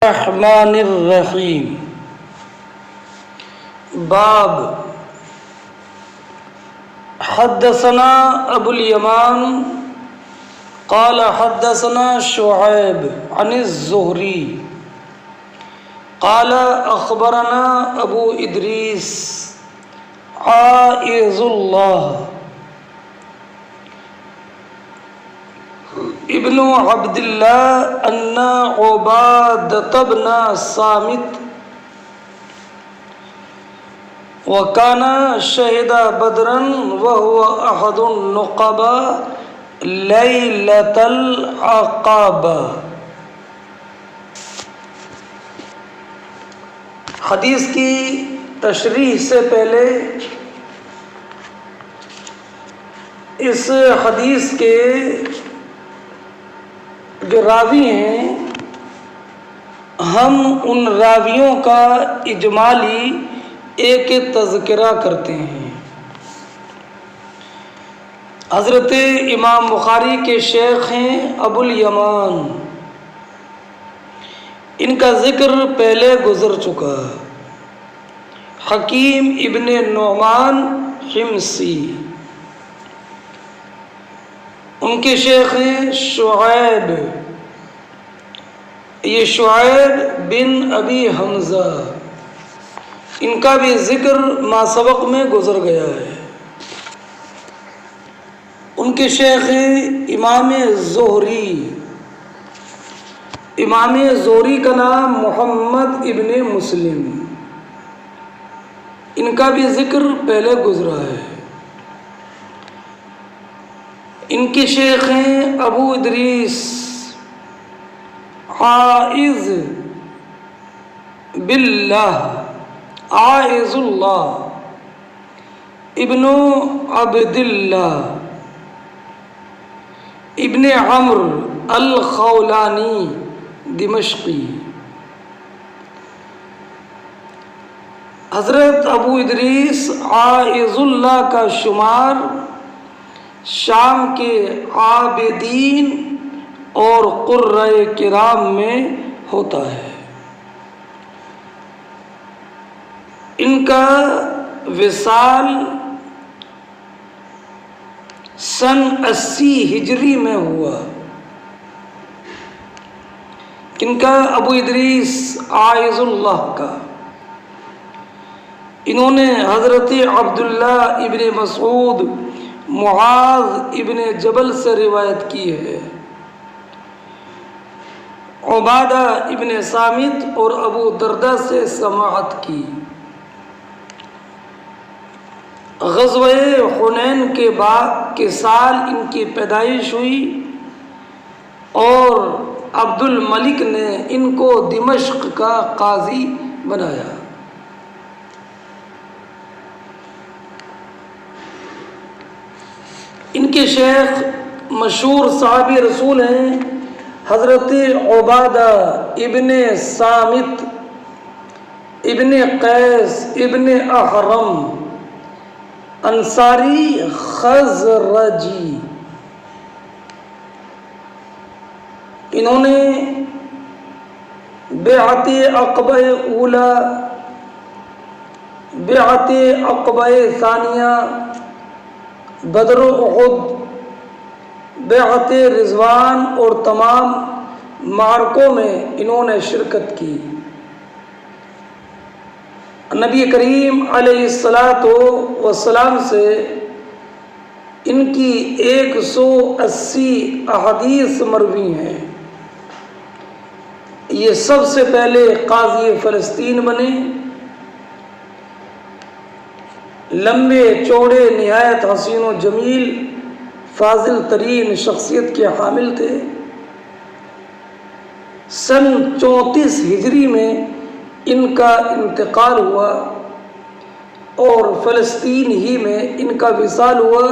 الرحمن الرحیم۔ باب حدثنا ابو الیمان قال حدثنا شعیب عن الزہری قال اخبرنا ابو ادریس عائذ اللہ ابن عبد اللہ ان عبادة بن صامت وكان شهد بدرا وهو احد النقباء ليلة العقبة۔ حدیث کی تشریح سے پہلے اس حدیث کے جو راوی ہیں ہم ان راویوں کا اجمالی ایک تذکرہ کرتے ہیں۔ حضرت امام بخاری کے شیخ ہیں ابو الیمان، ان کا ذکر پہلے گزر چکا۔ حکیم ابن نعمان حمصی، ان کے شیخ ہیں شعیب، یہ شعیب بن ابی حمزہ، ان کا بھی ذکر ما سبق میں گزر گیا ہے۔ ان کے شیخ ہیں امام زہری، امام زہری کا نام محمد ابن مسلم، ان کا بھی ذکر پہلے گزرا ہے۔ ان کے شیخ ہیں ابو ادریس عائذ باللہ، عائذ اللہ ابن عبد اللہ ابن عمرو الخولانی دمشقی۔ حضرت ابو ادریس عائذ اللہ کا شمار شام کے عابدین اور قرۂ کرام میں ہوتا ہے۔ ان کا وصال سن 80 ہجری میں ہوا۔ ان کا ابو ادریس عائذ اللہ کا، انہوں نے حضرت عبداللہ ابن مسعود معاذ ابن جبل سے روایت کی ہے، عبادہ ابن صامت اور ابو دردہ سے سماعت کی۔ غزوہ حنین کے بعد کے سال ان کی پیدائش ہوئی اور عبد الملک نے ان کو دمشق کا قاضی بنایا۔ ان کے شیخ مشہور صحابی رسول ہیں حضرت عبادہ ابن صامت ابن قیس ابن احرم انصاری خزرجی۔ انہوں نے بیعت عقبہ اولا، بیعت عقبہ ثانیہ، بدر و احد، بیعت رضوان اور تمام معرکوں میں انہوں نے شرکت کی۔ نبی کریم علیہ السلام سے ان کی 180 احادیث مروی ہیں۔ یہ سب سے پہلے قاضی فلسطین بنے، لمبے چوڑے نہایت حسین و جمیل فاضل ترین شخصیت کے حامل تھے۔ سن 34 ہجری میں ان کا انتقال ہوا اور فلسطین ہی میں ان کا وصال ہوا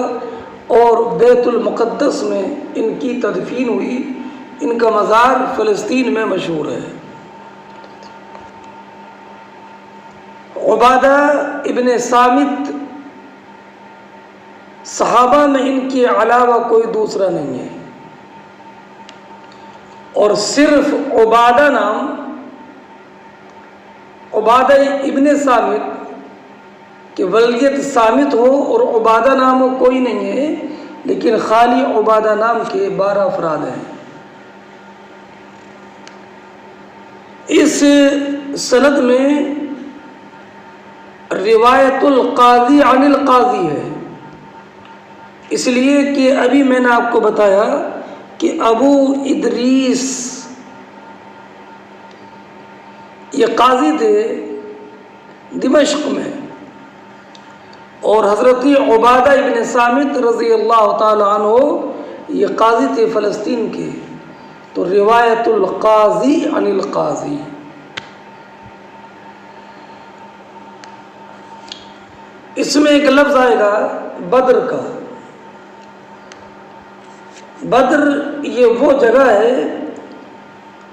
اور بیت المقدس میں ان کی تدفین ہوئی۔ ان کا مزار فلسطین میں مشہور ہے۔ عبادہ ابن صامت صحابہ میں ان کے علاوہ کوئی دوسرا نہیں ہے، اور صرف عبادہ نام عبادہ ابن صامت کہ ولدیت صامت ہو اور عبادہ نام ہو کوئی نہیں ہے، لیکن خالی عبادہ نام کے 12 افراد ہیں۔ اس سند میں روایت القاضی عن القاضی ہے، اس لیے کہ ابھی میں نے آپ کو بتایا کہ ابو ادریس یہ قاضی تھے دمشق میں، اور حضرت عبادہ ابن صامت رضی اللہ تعالی عنہ یہ قاضی تھے فلسطین کے، تو روایت القاضی عن القاضی۔ اس میں ایک لفظ آئے گا بدر کا۔ بدر یہ وہ جگہ ہے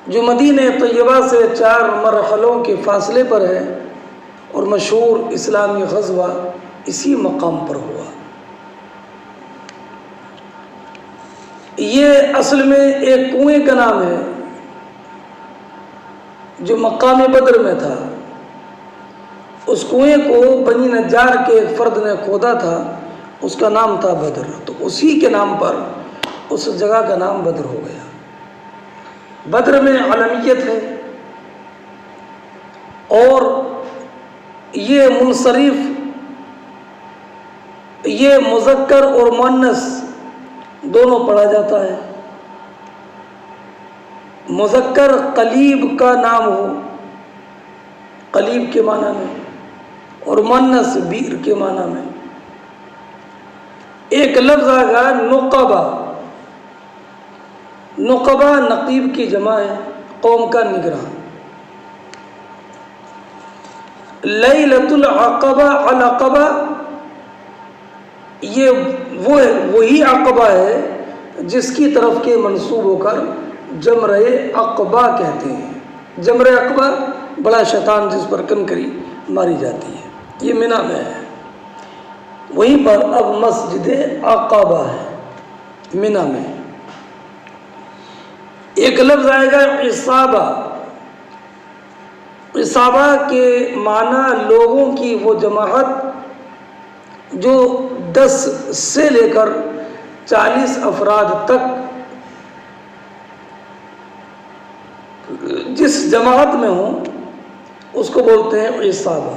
جو مدینہ طیبہ سے 4 مرحلوں کے فاصلے پر ہے، اور مشہور اسلامی غزوہ اسی مقام پر ہوا۔ یہ اصل میں ایک کنویں کا نام ہے جو مقام بدر میں تھا۔ اس کنویں کو بنی نجار کے ایک فرد نے کھودا تھا، اس کا نام تھا بدر، تو اسی کے نام پر اس جگہ کا نام بدر ہو گیا۔ بدر میں علمیت ہے، اور یہ منصرف، یہ مذکر اور مؤنث دونوں پڑھا جاتا ہے۔ مذکر قلیب کا نام ہو، قلیب کے معنی میں، اور مؤنث بیر کے معنی میں۔ ایک لفظ آگا نقبہ۔ نقبہ نقیب کی جمع ہے، قوم کا نگراں۔ لیلۃ العقبہ العقبہ یہ وہی عقبہ ہے جس کی طرف کے منسوب ہو کر جمرہ عقبہ کہتے ہیں۔ جمرہ عقبہ بڑا شیطان جس پر کنکری ماری جاتی ہے، یہ منی میں ہے، وہیں پر اب مسجد عقبہ ہے منی میں۔ ایک لفظ آئے گا عصابہ۔ عصابہ کے معنی لوگوں کی وہ جماعت جو 10 سے لے کر 40 افراد تک جس جماعت میں ہوں اس کو بولتے ہیں عصابہ۔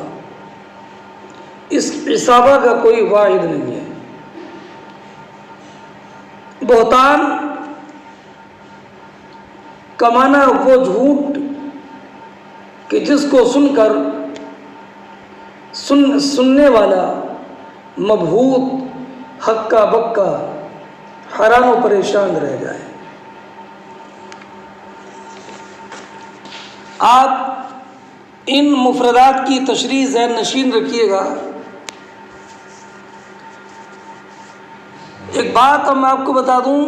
اس عصابہ کا کوئی واحد نہیں ہے۔ بہتان کا معنی وہ جھوٹ کہ جس کو سن کر سننے والا مبہوت ہکا بکا حیران و پریشان رہ جائے۔ آپ ان مفردات کی تشریح ذہن نشین رکھیے گا۔ ایک بات میں آپ کو بتا دوں،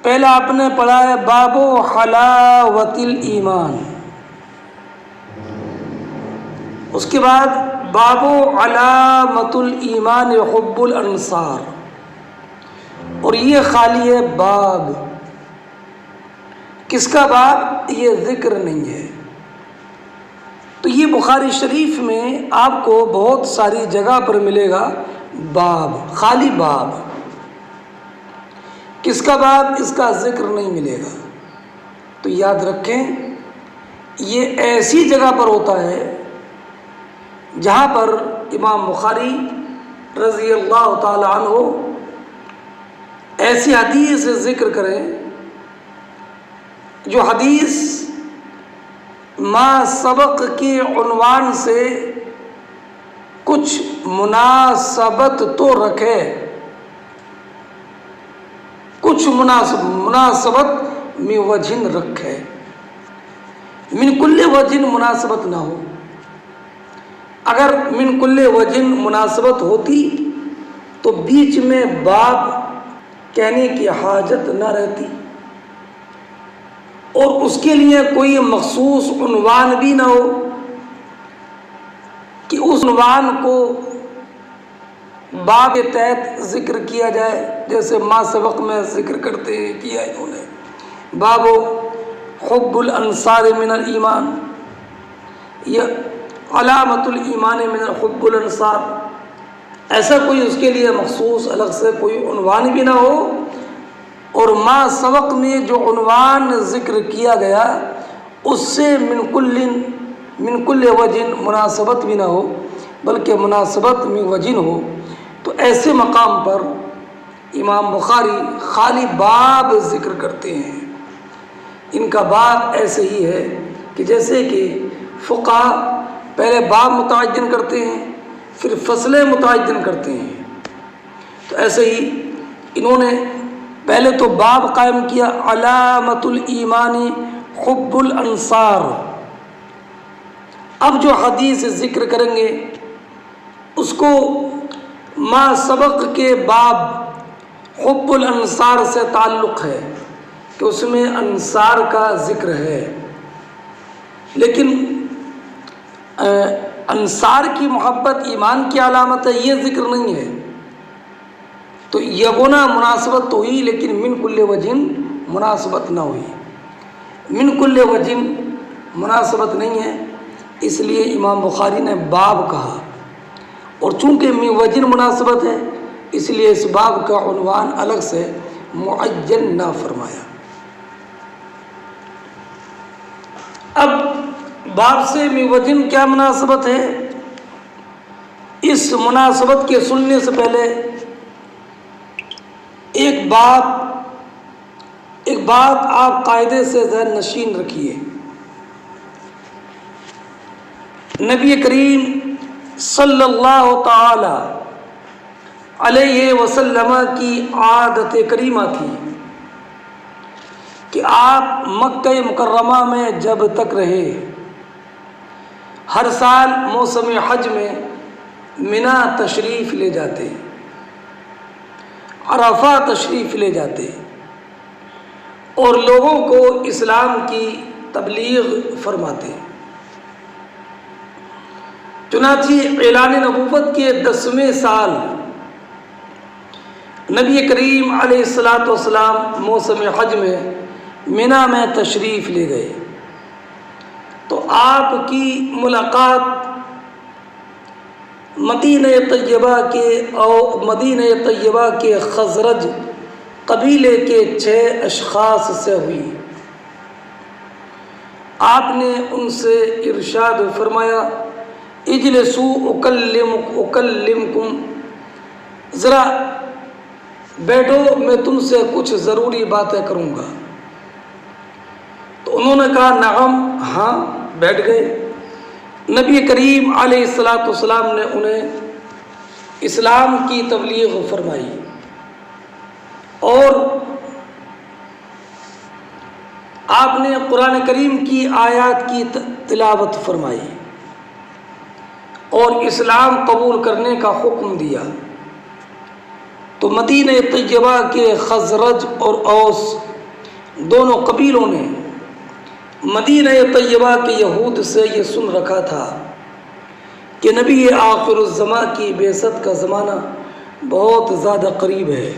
پہلا آپ نے پڑھا ہے باب حلاوت الایمان، اس کے بعد باب علامت الایمان حب الانصار، اور یہ خالی ہے باب۔ کس کا باب؟ یہ ذکر نہیں ہے۔ تو یہ بخاری شریف میں آپ کو بہت ساری جگہ پر ملے گا باب، خالی باب۔ کس کا باب؟ اس کا ذکر نہیں ملے گا۔ تو یاد رکھیں، یہ ایسی جگہ پر ہوتا ہے جہاں پر امام بخاری رضی اللہ تعالی عنہ ایسی حدیث ذکر کریں جو حدیث ما سبق کے عنوان سے کچھ مناسبت تو رکھے، کچھ مناسبت میں وجہ رکھے، من کل وجہ مناسبت نہ ہو۔ اگر من کل وجہ مناسبت ہوتی تو بیچ میں باب کہنے کی حاجت نہ رہتی، اور اس کے لیے کوئی مخصوص عنوان بھی نہ ہو کہ اس عنوان کو باب کے تحت ذکر کیا جائے، جیسے ما سبق میں ذکر کرتے ہیں کیا انہوں نے باب حب الانصار من الایمان، علامت الایمان من حب الانصار، ایسا کوئی اس کے لیے مخصوص الگ سے کوئی عنوان بھی نہ ہو، اور ما سبق میں جو عنوان ذکر کیا گیا اس سے من کل وجہ مناسبت بھی نہ ہو، بلکہ مناسبت میں وجہ ہو، تو ایسے مقام پر امام بخاری خالی باب ذکر کرتے ہیں۔ ان کا باب ایسے ہی ہے کہ جیسے کہ فقہاء پہلے باب متعین کرتے ہیں پھر فصلیں متعین کرتے ہیں، تو ایسے ہی انہوں نے پہلے تو باب قائم کیا علامت الایمان حب الانصار۔ اب جو حدیث ذکر کریں گے اس کو ما سبق کے باب حب الانصار سے تعلق ہے کہ اس میں انصار کا ذکر ہے، لیکن انصار کی محبت ایمان کی علامت ہے یہ ذکر نہیں ہے، تو یہ گنا مناسبت تو ہوئی لیکن من کل وجہ مناسبت نہ ہوئی، من کل وجہ مناسبت نہیں ہے، اس لیے امام بخاری نے باب کہا، اور چونکہ من وجہ مناسبت ہے اس لیے اس باب کا عنوان الگ سے معین نہ فرمایا۔ اب باب سے من وجہ کیا مناسبت ہے، اس مناسبت کے سننے سے پہلے ایک بات آپ قاعدے سے ذہن نشین رکھیے۔ نبی کریم صلی اللہ تعالی علیہ وسلم کی عادت کریمہ تھی کہ آپ مکہ مکرمہ میں جب تک رہے ہر سال موسم حج میں منی تشریف لے جاتے، عرفہ تشریف لے جاتے اور لوگوں کو اسلام کی تبلیغ فرماتے۔ چنانچہ اعلان نبوت کے 10ویں سال نبی کریم علیہ الصلاۃ والسلام موسم حج میں منی میں تشریف لے گئے، تو آپ کی ملاقات مدینہ طیبہ کے خزرج قبیلے کے 6 اشخاص سے ہوئی۔ آپ نے ان سے ارشاد فرمایا اجلسوا اکلمکم، ذرا بیٹھو میں تم سے کچھ ضروری باتیں کروں گا۔ تو انہوں نے کہا نعم، ہاں، بیٹھ گئے۔ نبی کریم علیہ الصلاۃ والسلام نے انہیں اسلام کی تبلیغ فرمائی اور آپ نے قرآن کریم کی آیات کی تلاوت فرمائی اور اسلام قبول کرنے کا حکم دیا۔ تو مدینہ طیبہ کے خزرج اور اوس دونوں قبیلوں نے مدینہ طیبہ کے یہود سے یہ سن رکھا تھا کہ نبی آخر الزماں کی بعثت کا زمانہ بہت زیادہ قریب ہے،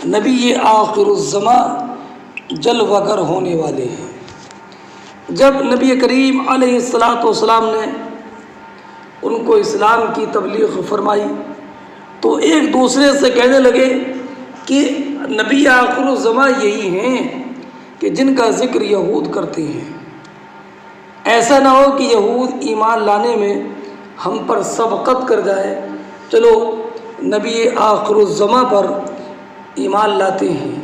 نبی آخر الزماں جلوہ گر ہونے والے ہیں۔ جب نبی کریم علیہ الصلاۃ والسلام نے ان کو اسلام کی تبلیغ فرمائی تو ایک دوسرے سے کہنے لگے کہ نبی آخر الزماں یہی ہیں کہ جن کا ذکر یہود کرتے ہیں، ایسا نہ ہو کہ یہود ایمان لانے میں ہم پر سبقت کر جائے، چلو نبی آخر الزماں پر ایمان لاتے ہیں۔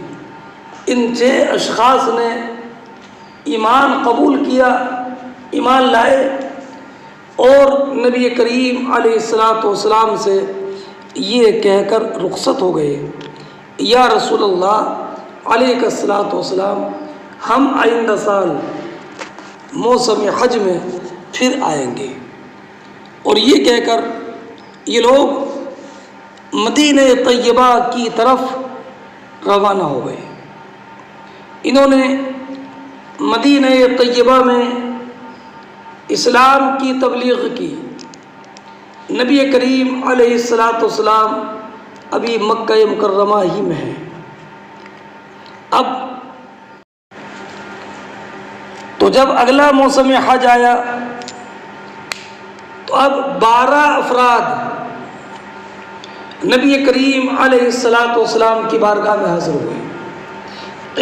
ان 6 اشخاص نے ایمان قبول کیا، ایمان لائے اور نبی کریم علیہ الصلاۃ والسلام سے یہ کہہ کر رخصت ہو گئے یا رسول اللہ علیہ الصلاۃ والسلام ہم آئندہ سال موسم حج میں پھر آئیں گے، اور یہ کہہ کر یہ لوگ مدینہ طیبہ کی طرف روانہ ہو گئے۔ انہوں نے مدینہ طیبہ میں اسلام کی تبلیغ کی۔ نبی کریم علیہ الصلاۃ والسلام ابھی مکہ مکرمہ ہی میں ہیں۔ اب تو جب اگلا موسم حج آیا تو اب 12 افراد نبی کریم علیہ الصلاۃ والسلام کی بارگاہ میں حاضر ہوئے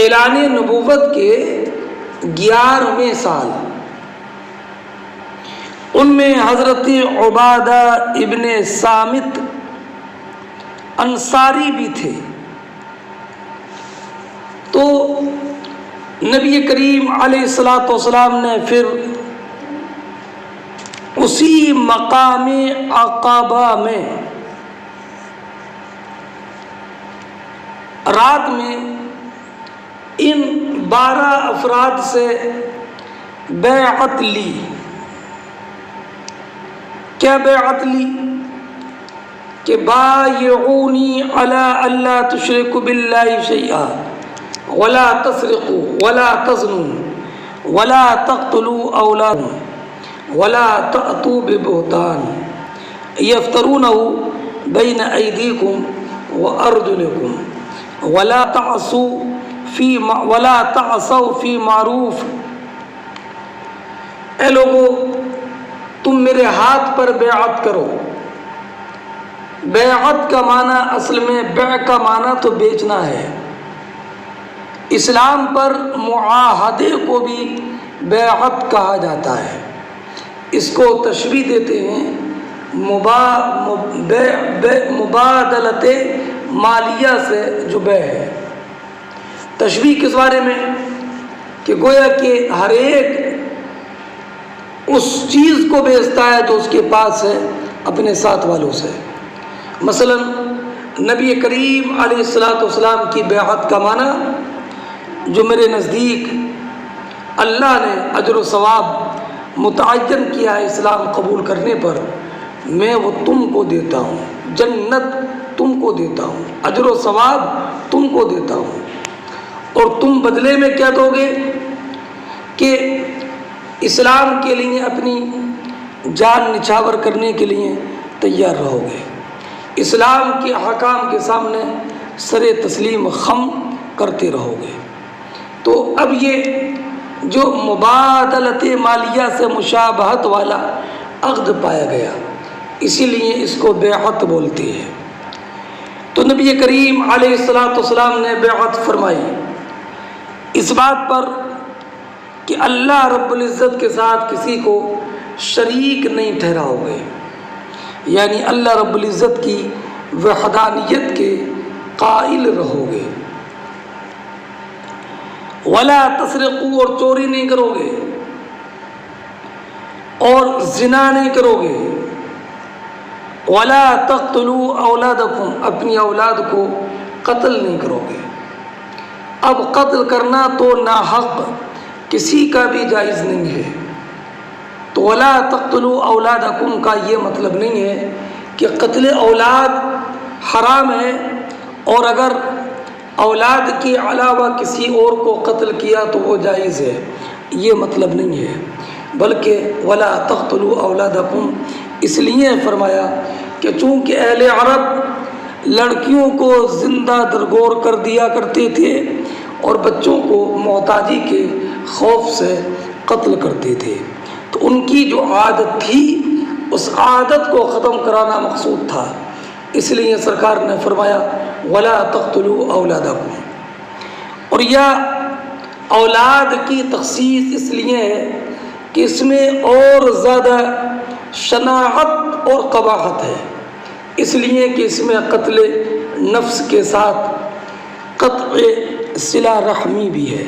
اعلان نبوت کے 11ویں سال. ان میں حضرت عبادہ ابن صامت انصاری بھی تھے. تو نبی کریم علیہ الصلاۃ والسلام نے پھر اسی مقام عقبہ میں رات میں ان 12 افراد سے بیعت لی. کیا بیعت لی؟ کہ بایعونی علی اللہ تشرکوا باللہ شیئا ولا تسرقوا ولا تزنوا ولا تقتلوا اولادکم ولا تأتوا ببہتان یفترونہ بین ایدیکم وارجلکم ولا تعصوا فی معروف. اے لوگو، تم میرے ہاتھ پر بیعت کرو. بیعت کا معنی اصل میں بیع کا معنی تو بیچنا ہے. اسلام پر معاہدے کو بھی بیعت کہا جاتا ہے. اس کو تشبیہ دیتے ہیں مبادلت مالیہ سے جو بیع ہے. تشبیہ کس بارے میں؟ کہ گویا کہ ہر ایک اس چیز کو بیچتا ہے جو اس کے پاس ہے اپنے ساتھ والوں سے. مثلا نبی کریم علیہ الصلاۃ والسلام کی بیعت کا معنی جو میرے نزدیک اللہ نے اجر و ثواب متعین کیا ہے اسلام قبول کرنے پر، میں وہ تم کو دیتا ہوں. جنت تم کو دیتا ہوں، اجر و ثواب تم کو دیتا ہوں، اور تم بدلے میں کیا دو گے؟ کہ اسلام کے لیے اپنی جان نچھاور کرنے کے لیے تیار رہو گے، اسلام کے احکام کے سامنے سر تسلیم خم کرتے رہو گے. تو اب یہ جو مبادلت مالیہ سے مشابہت والا عقد پایا گیا، اسی لیے اس کو بیعت بولتے ہیں. تو نبی کریم علیہ الصلاۃ والسلام نے بیعت فرمائی اس بات پر کہ اللہ رب العزت کے ساتھ کسی کو شریک نہیں ٹھہراؤ گے، یعنی اللہ رب العزت کی وحدانیت کے قائل رہو گے. ولا تسرقوا، اور چوری نہیں کرو گے، اور زنا نہیں کرو گے. ولا تقتلوا اولادکم، اپنی اولاد کو قتل نہیں کرو گے. اب قتل کرنا تو ناحق کسی کا بھی جائز نہیں ہے. تو ولا تقتلوا اولادکم کا یہ مطلب نہیں ہے کہ قتل اولاد حرام ہے، اور اگر اولاد کے علاوہ کسی اور کو قتل کیا تو وہ جائز ہے، یہ مطلب نہیں ہے. بلکہ ولا تقتلوا اولادکم اس لیے فرمایا کہ چونکہ اہل عرب لڑکیوں کو زندہ درگور کر دیا کرتے تھے اور بچوں کو محتاجی کے خوف سے قتل کرتے تھے، تو ان کی جو عادت تھی اس عادت کو ختم کرانا مقصود تھا. اس لیے سرکار نے فرمایا ولا تقتلوا اولادکم. اور یہ اولاد کی تخصیص اس لیے ہے کہ اس میں اور زیادہ شناعت اور قباحت ہے، اس لیے کہ اس میں قتل نفس کے ساتھ قطع صلہ رحمی بھی ہے.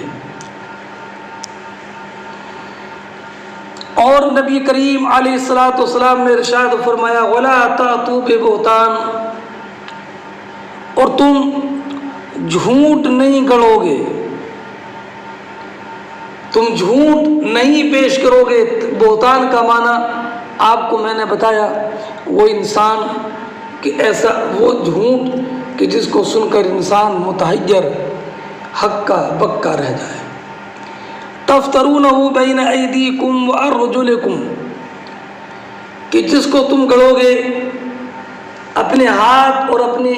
اور نبی کریم علیہ الصلاۃ والسلام نے ارشاد فرمایا ولا تأتوا ببہتان، اور تم جھوٹ نہیں گڑو گے، تم جھوٹ نہیں پیش کرو گے. بہتان کا معنی آپ کو میں نے بتایا، وہ انسان کہ ایسا وہ جھوٹ کہ جس کو سن کر انسان متحیر ہکا بکا رہ جائے. تفترونہ بین ایدیکم وارجلکم، کہ جس کو تم گڑو گے اپنے ہاتھ اور اپنے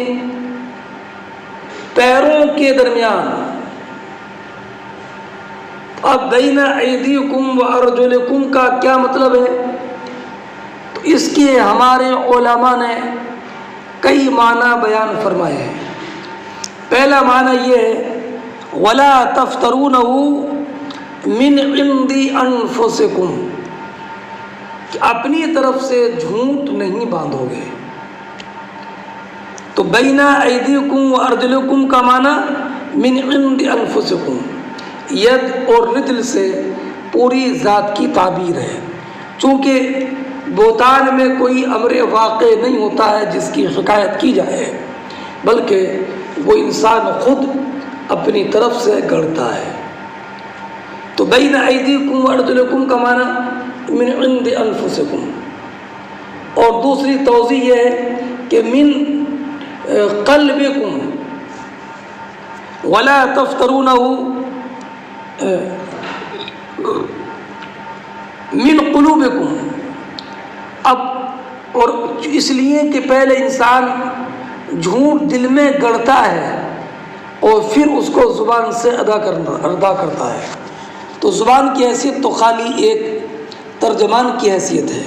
پیروں کے درمیان. اب بین ایدیکم وارجلکم کا کیا مطلب ہے؟ تو تو اس کے ہمارے علماء نے کئی معنی بیان فرمائے ہیں۔ پہلا معنی یہ ہے وَلَا تَفْتَرُونَهُ مِنْ عِنْدِ أَنفُسِكُمْ، کہ اپنی طرف سے جھوٹ نہیں باندھو گے۔ تو بین ایدیکم و ارجلکم کا معنی من عند انفسکم، ید اور رجل سے پوری ذات کی تعبیر ہے، چونکہ بہتان میں کوئی امر واقع نہیں ہوتا ہے جس کی حکایت کی جائے، بلکہ وہ انسان خود اپنی طرف سے گڑھتا ہے۔ تو بین ایدیکم و ارجلکم کا معنی من عند انفسکم، اور دوسری توضیح یہ ہے کہ من قلبکم ولا تفترونه من قلوبکم۔ اب اور اس لیے کہ پہلے انسان جھوٹ دل میں گڑھتا ہے اور پھر اس کو زبان سے ادا کرتا ہے۔ تو زبان کی حیثیت تو خالی ایک ترجمان کی حیثیت ہے،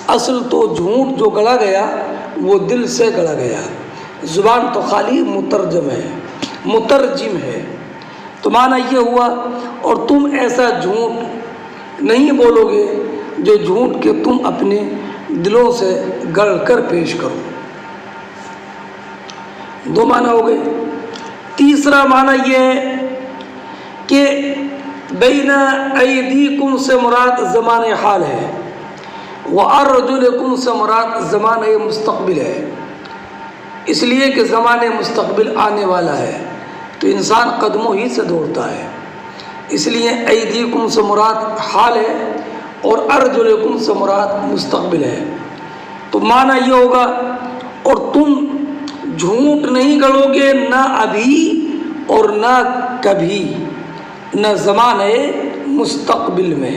اصل تو جھوٹ جو گڑا گیا وہ دل سے گڑا گیا، زبان تو خالی مترجم ہے۔ تو معنی یہ ہوا اور تم ایسا جھوٹ نہیں بولو گے جو جھوٹ کے تم اپنے دلوں سے گڑھ کر پیش کرو۔ دو معنی ہو گئے۔ تیسرا معنی یہ ہے کہ بین ایدیکم سے مراد زمان حال ہے، وَأَرْجُلِكُمْ سے مراد زمانہ مستقبل ہے، اس لیے کہ زمانہ مستقبل آنے والا ہے تو انسان قدموں ہی سے دوڑتا ہے، اس لیے ایدیکم سے مراد حال ہے اور ارجلکم سے مراد مستقبل ہے۔ تو معنی یہ ہوگا اور تم جھوٹ نہیں گڑو گے نہ ابھی اور نہ کبھی، نہ زمانہ مستقبل میں،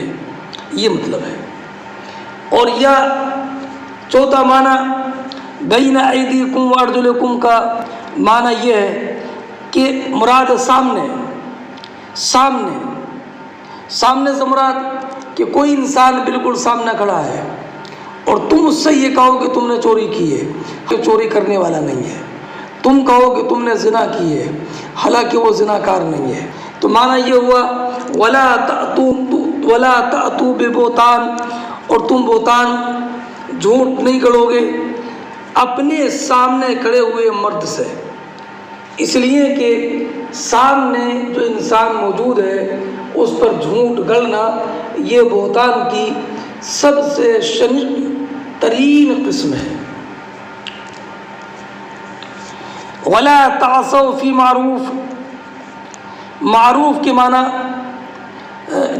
یہ مطلب ہے۔ اور یا چوتھا معنی بین ایدیکم و ارجلکم کا معنی یہ ہے کہ مراد سامنے سے مراد کہ کوئی انسان بالکل سامنے کھڑا ہے اور تم اس سے یہ کہو کہ تم نے چوری کی ہے، کہ چوری کرنے والا نہیں ہے، تم کہو کہ تم نے زنا کی ہے حالانکہ وہ زنا کار نہیں ہے۔ تو معنی یہ ہوا وَلَا تَأْتُوا بِبُهْتَانٍ، اور تم بہتان جھوٹ نہیں گڑو گے اپنے سامنے کھڑے ہوئے مرد سے، اس لیے کہ سامنے جو انسان موجود ہے اس پر جھوٹ گڑنا یہ بہتان کی سب سے شنیع ترین قسم ہے۔ وَلَا تَعْصَوْا فِي مَعْرُوفٍ، معروف کے معنی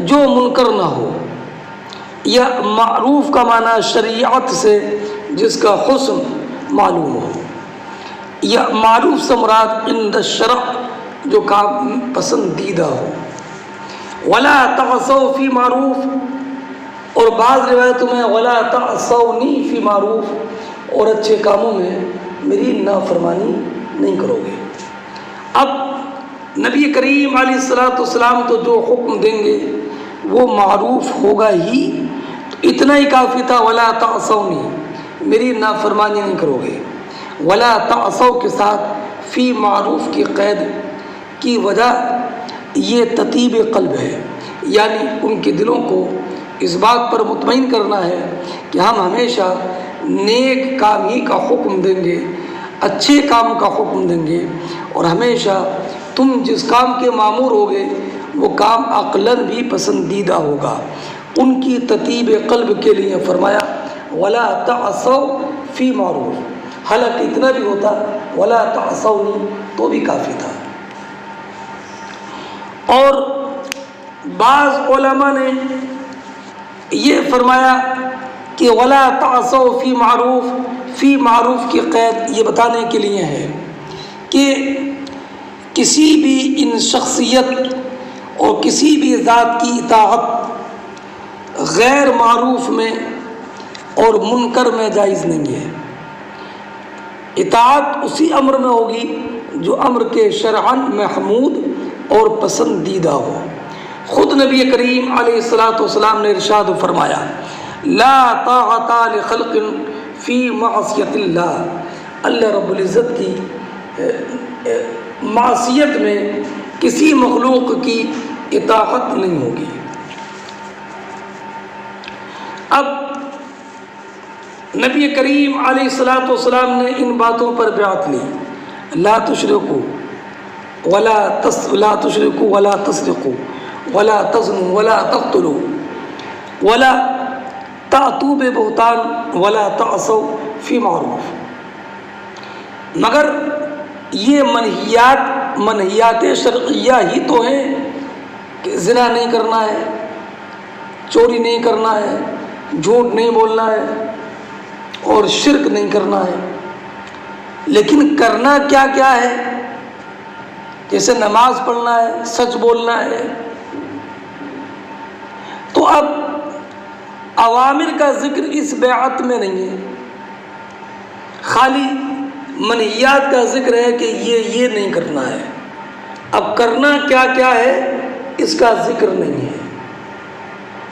جو منکر نہ ہو، یا معروف کا معنی شریعت سے جس کا حسن معلوم ہو، یا معروف سے مراد عند الشرع جو کام پسندیدہ ہو۔ ولا تعصوا فی معروف، اور بعض روایتوں میں ولا تعصونی فی معروف، اور اچھے کاموں میں میری نافرمانی نہیں کرو گے۔ اب نبی کریم علیہ الصلوۃ والسلام تو جو حکم دیں گے وہ معروف ہوگا ہی، تو اتنا ہی کافی تھا ولا تعصونی، میری نافرمانی نہیں کرو گے۔ ولا تعصوا کے ساتھ فی معروف کی قید کی وجہ یہ تطیب قلب ہے، یعنی ان کے دلوں کو اس بات پر مطمئن کرنا ہے کہ ہم ہمیشہ نیک کام ہی کا حکم دیں گے، اچھے کام کا حکم دیں گے، اور ہمیشہ تم جس کام کے مامور ہوگے وہ کام عقلاً بھی پسندیدہ ہوگا۔ ان کی تطیب قلب کے لیے فرمایا ولا تعصوا فی معروف، حالانکہ اتنا بھی ہوتا ولا تعصونی تو بھی کافی تھا۔ اور بعض علماء نے یہ فرمایا کہ ولا تعصوا فی معروف، فی معروف کی قید یہ بتانے کے لیے ہے کہ کسی بھی ان شخصیت اور کسی بھی ذات کی اطاعت غیر معروف میں اور منکر میں جائز نہیں ہے۔ اطاعت اسی امر میں ہوگی جو امر کے شرعاً محمود اور پسندیدہ ہو۔ خود نبی کریم علیہ الصلوۃ والسلام نے ارشاد فرمایا لا طاعت لخلق فی معصیت اللہ، اللہ رب العزت کی معصیت میں کسی مخلوق کی اطاعت نہیں ہوگی۔ اب نبی کریم علیہ الصلاۃ والسلام نے ان باتوں پر بیعت لی، لا تشرکوا لا تشرکوا ولا تسرقوا ولا تزنوا ولا تقتلوا ولا تأتوا ببہتان ولا تعصوا فی معروف، مگر یہ منہیات شرعیہ ہی تو ہیں کہ زنا نہیں کرنا ہے، چوری نہیں کرنا ہے، جھوٹ نہیں بولنا ہے اور شرک نہیں کرنا ہے، لیکن کرنا کیا کیا ہے؟ جیسے نماز پڑھنا ہے، سچ بولنا ہے۔ تو اب اوامر کا ذکر اس بیعت میں نہیں ہے، خالی منہیات کا ذکر ہے کہ یہ نہیں کرنا ہے۔ اب کرنا کیا کیا ہے اس کا ذکر نہیں ہے،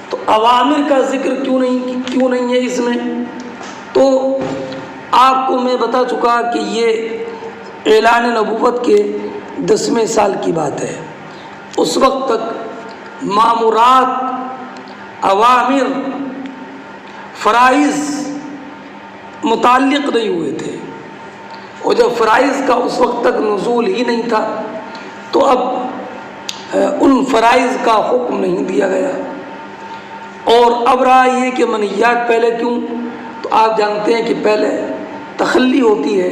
تو اوامر کا ذکر کیوں نہیں ہے اس میں؟ تو آپ کو میں بتا چکا کہ یہ اعلان نبوت کے 10ویں سال کی بات ہے، اس وقت تک مامورات، اوامر، فرائض متعلق نہیں ہوئے تھے، اور جب فرائض کا اس وقت تک نزول ہی نہیں تھا تو اب ان فرائض کا حکم نہیں دیا گیا۔ اور اب رہا یہ کہ منہیات پہلے کیوں؟ تو آپ جانتے ہیں کہ پہلے تخلی ہوتی ہے،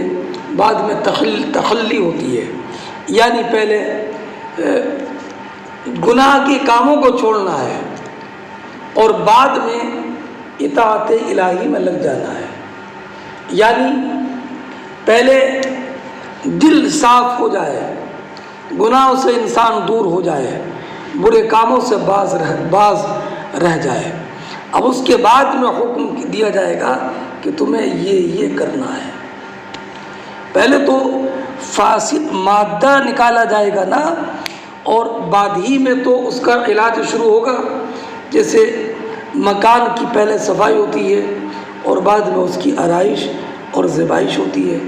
بعد میں تخلی ہوتی ہے، یعنی پہلے گناہ کے کاموں کو چھوڑنا ہے اور بعد میں اطاعت الہی میں لگ جانا ہے، یعنی پہلے دل صاف ہو جائے، گناہوں سے انسان دور ہو جائے، برے کاموں سے باز رہ جائے، اب اس کے بعد میں حکم دیا جائے گا کہ تمہیں یہ کرنا ہے۔ پہلے تو فاسد مادہ نکالا جائے گا نا، اور بعد ہی میں تو اس کا علاج شروع ہوگا، جیسے مکان کی پہلے صفائی ہوتی ہے اور بعد میں اس کی آرائش اور زیبائش ہوتی ہے،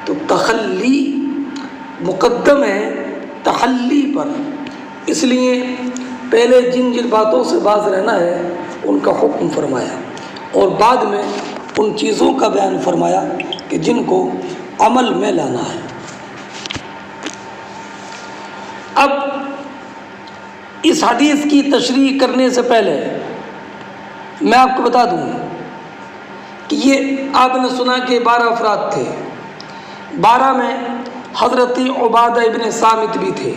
تو تخلی مقدم ہے تحلی پر، اس لیے پہلے جن باتوں سے باز رہنا ہے ان کا حکم فرمایا، اور بعد میں ان چیزوں کا بیان فرمایا کہ جن کو عمل میں لانا ہے۔ اب اس حدیث کی تشریح کرنے سے پہلے میں آپ کو بتا دوں کہ یہ آپ نے سنا کہ 12 افراد تھے، 12 میں حضرت عبادہ ابن صامت بھی تھے،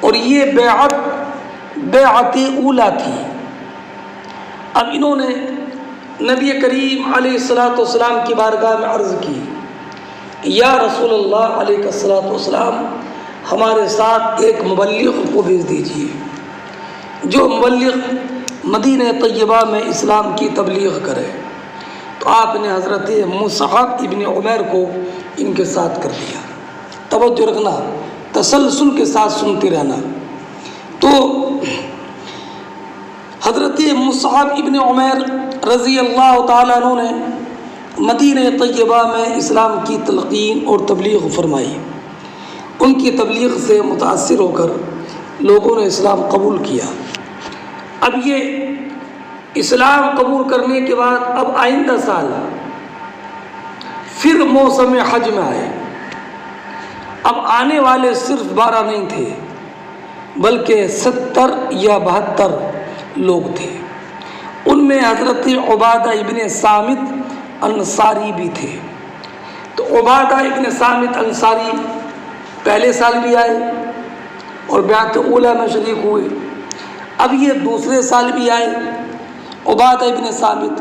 اور یہ بیعت اولا تھی۔ اب انہوں نے نبی کریم علیہ الصلاۃ والسلام کی بارگاہ میں عرض کی، یا رسول اللہ علیہ الصلاۃ والسلام، ہمارے ساتھ ایک مبلغ کو بھیج دیجیے، جو مبلغ مدینہ طیبہ میں اسلام کی تبلیغ کرے۔ تو آپ نے حضرت مصعب ابن عمیر کو ان کے ساتھ کر دیا۔ توجہ رکھنا، تسلسل کے ساتھ سنتے رہنا۔ تو حضرت مصعب ابن عمیر رضی اللہ تعالیٰ عنہ نے مدینہ طیبہ میں اسلام کی تلقین اور تبلیغ فرمائی۔ ان کی تبلیغ سے متاثر ہو کر لوگوں نے اسلام قبول کیا۔ اب یہ اسلام قبول کرنے کے بعد اب آئندہ سال پھر موسم حج میں آئے۔ اب آنے والے صرف 12 نہیں تھے، بلکہ 70 یا 72 لوگ تھے۔ ان میں حضرت عبادہ ابن صامت انصاری بھی تھے۔ تو عبادہ ابن صامت انصاری پہلے سال بھی آئے اور بیعت اولا میں شریک ہوئے۔ اب یہ دوسرے سال بھی آئے، عبادہ ابن صامت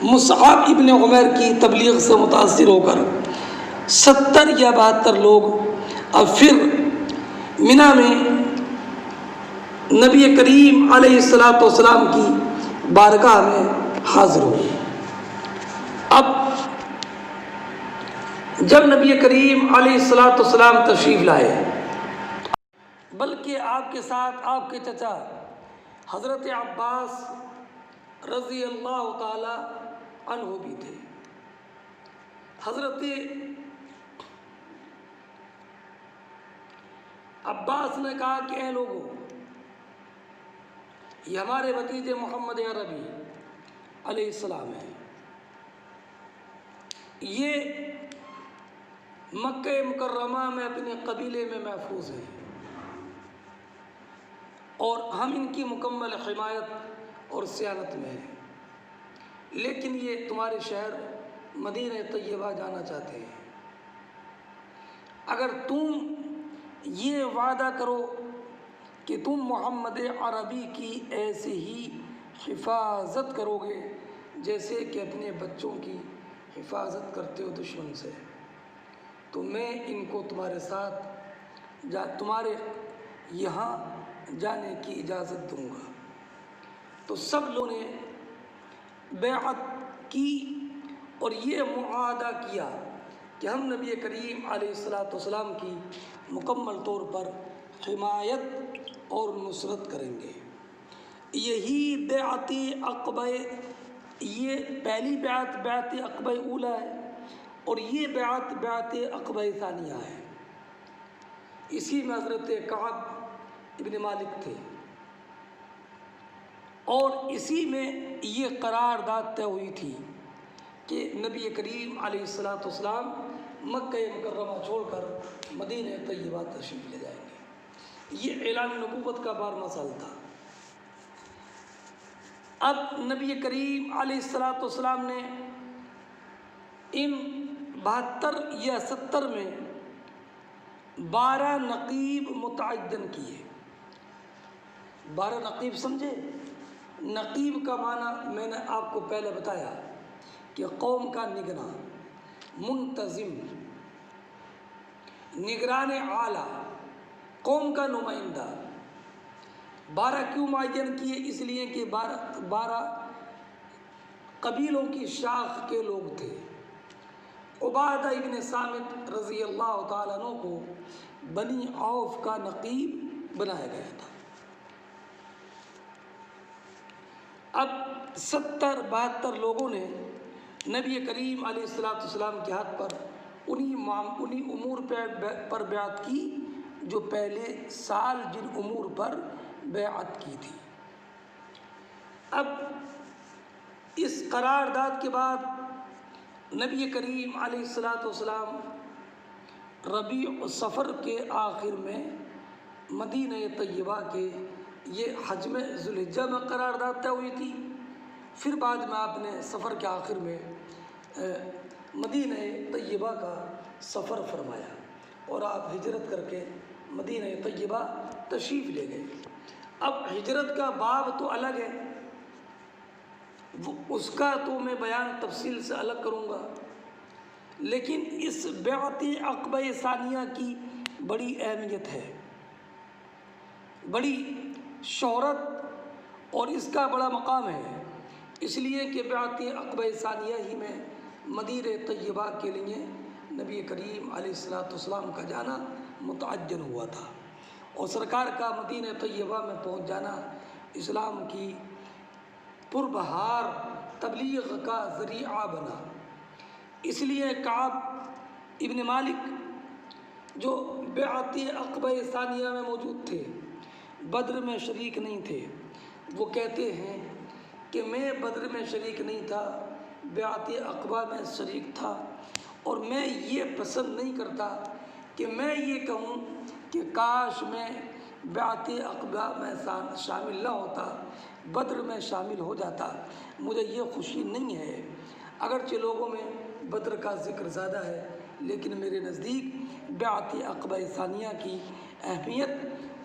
مصعب ابن عمیر کی تبلیغ سے متاثر ہو کر 70 یا 72 لوگ اب پھر منی میں نبی کریم علیہ الصلاۃ والسلام کی بارگاہ میں حاضر ہوئے۔ اب جب نبی کریم علیہ الصلاۃ والسلام تشریف لائے، بلکہ آپ کے ساتھ آپ کے چچا حضرت عباس رضی اللہ تعالی عنہ بھی تھے۔ حضرت عباس نے کہا کہ اے لوگوں، یہ ہمارے بھتیجے محمد عربی علیہ السلام ہیں، یہ مکہ مکرمہ میں اپنے قبیلے میں محفوظ ہیں اور ہم ان کی مکمل حمایت اور صیانت میں ہیں، لیکن یہ تمہارے شہر مدینہ طیبہ جانا چاہتے ہیں۔ اگر تم یہ وعدہ کرو کہ تم محمد عربی کی ایسے ہی حفاظت کرو گے جیسے کہ اپنے بچوں کی حفاظت کرتے ہو دشمن سے، تو میں ان کو تمہارے ساتھ تمہارے یہاں جانے کی اجازت دوں گا۔ تو سب لوگوں نے بیعت کی اور یہ معاہدہ کیا کہ ہم نبی کریم علیہ السلام کی مکمل طور پر حمایت اور نصرت کریں گے۔ یہی بیعت عقبہ، یہ پہلی بیعت عقبہ اولیٰ ہے اور یہ بیعت عقبہ ثانیہ ہے۔ اسی میں حضرت کعب ابن مالک تھے اور اسی میں یہ قرارداد طے ہوئی تھی کہ نبی کریم علیہ السلام مکہ مکرمہ چھوڑ کر مدینہ طیبہ تشریف لے جائیں گے۔ یہ اعلان نبوت کا 12واں سال تھا۔ اب نبی کریم علیہ السلام نے ان 72 یا 70 میں 12 نقیب متعین کیے۔ 12 نقیب سمجھے؟ نقیب کا معنی میں نے آپ کو پہلے بتایا کہ قوم کا نگراں، منتظم، نگران اعلیٰ، قوم کا نمائندہ۔ 12 کیوں معین کیے؟ اس لیے کہ 12 قبیلوں کی شاخ کے لوگ تھے۔ عبادہ ابن صامت رضی اللہ تعالیٰ عنہ کو بنی عوف کا نقیب بنایا گیا تھا۔ اب 70-72 لوگوں نے نبی کریم علیہ السلام کے ہاتھ پر انہی امور پر بیعت کی جو پہلے سال جن امور پر بیعت کی تھی۔ اب اس قرارداد کے بعد نبی کریم علیہ السلام ربیع صفر کے آخر میں مدینہ طیبہ کے یہ حج میں ذوالحجہ میں قرارداد طے ہوئی تھی، پھر بعد میں آپ نے سفر کے آخر میں مدینہ طیبہ کا سفر فرمایا اور آپ ہجرت کر کے مدینہ طیبہ تشریف لے گئے۔ اب ہجرت کا باب تو الگ ہے، اس کا تو میں بیان تفصیل سے الگ کروں گا، لیکن اس بیعت عقبہ ثانیہ کی بڑی اہمیت ہے، بڑی شہرت اور اس کا بڑا مقام ہے، اس لیے کہ بیعت عقبہ ثانیہ ہی میں مدینہ طیبہ کے لیے نبی کریم علیہ السلام کا جانا متعین ہوا تھا اور سرکار کا مدینہ طیبہ میں پہنچ جانا اسلام کی پربہار تبلیغ کا ذریعہ بنا۔ اس لیے کعب ابن مالک جو بیعت عقبہ ثانیہ میں موجود تھے، بدر میں شریک نہیں تھے، وہ کہتے ہیں کہ میں بدر میں شریک نہیں تھا، بیعت عقبہ میں شریک تھا، اور میں یہ پسند نہیں کرتا کہ میں یہ کہوں کہ کاش میں بیعت عقبہ میں شامل نہ ہوتا، بدر میں شامل ہو جاتا، مجھے یہ خوشی نہیں ہے۔ اگرچہ لوگوں میں بدر کا ذکر زیادہ ہے، لیکن میرے نزدیک بیعت عقبہ ثانیہ کی اہمیت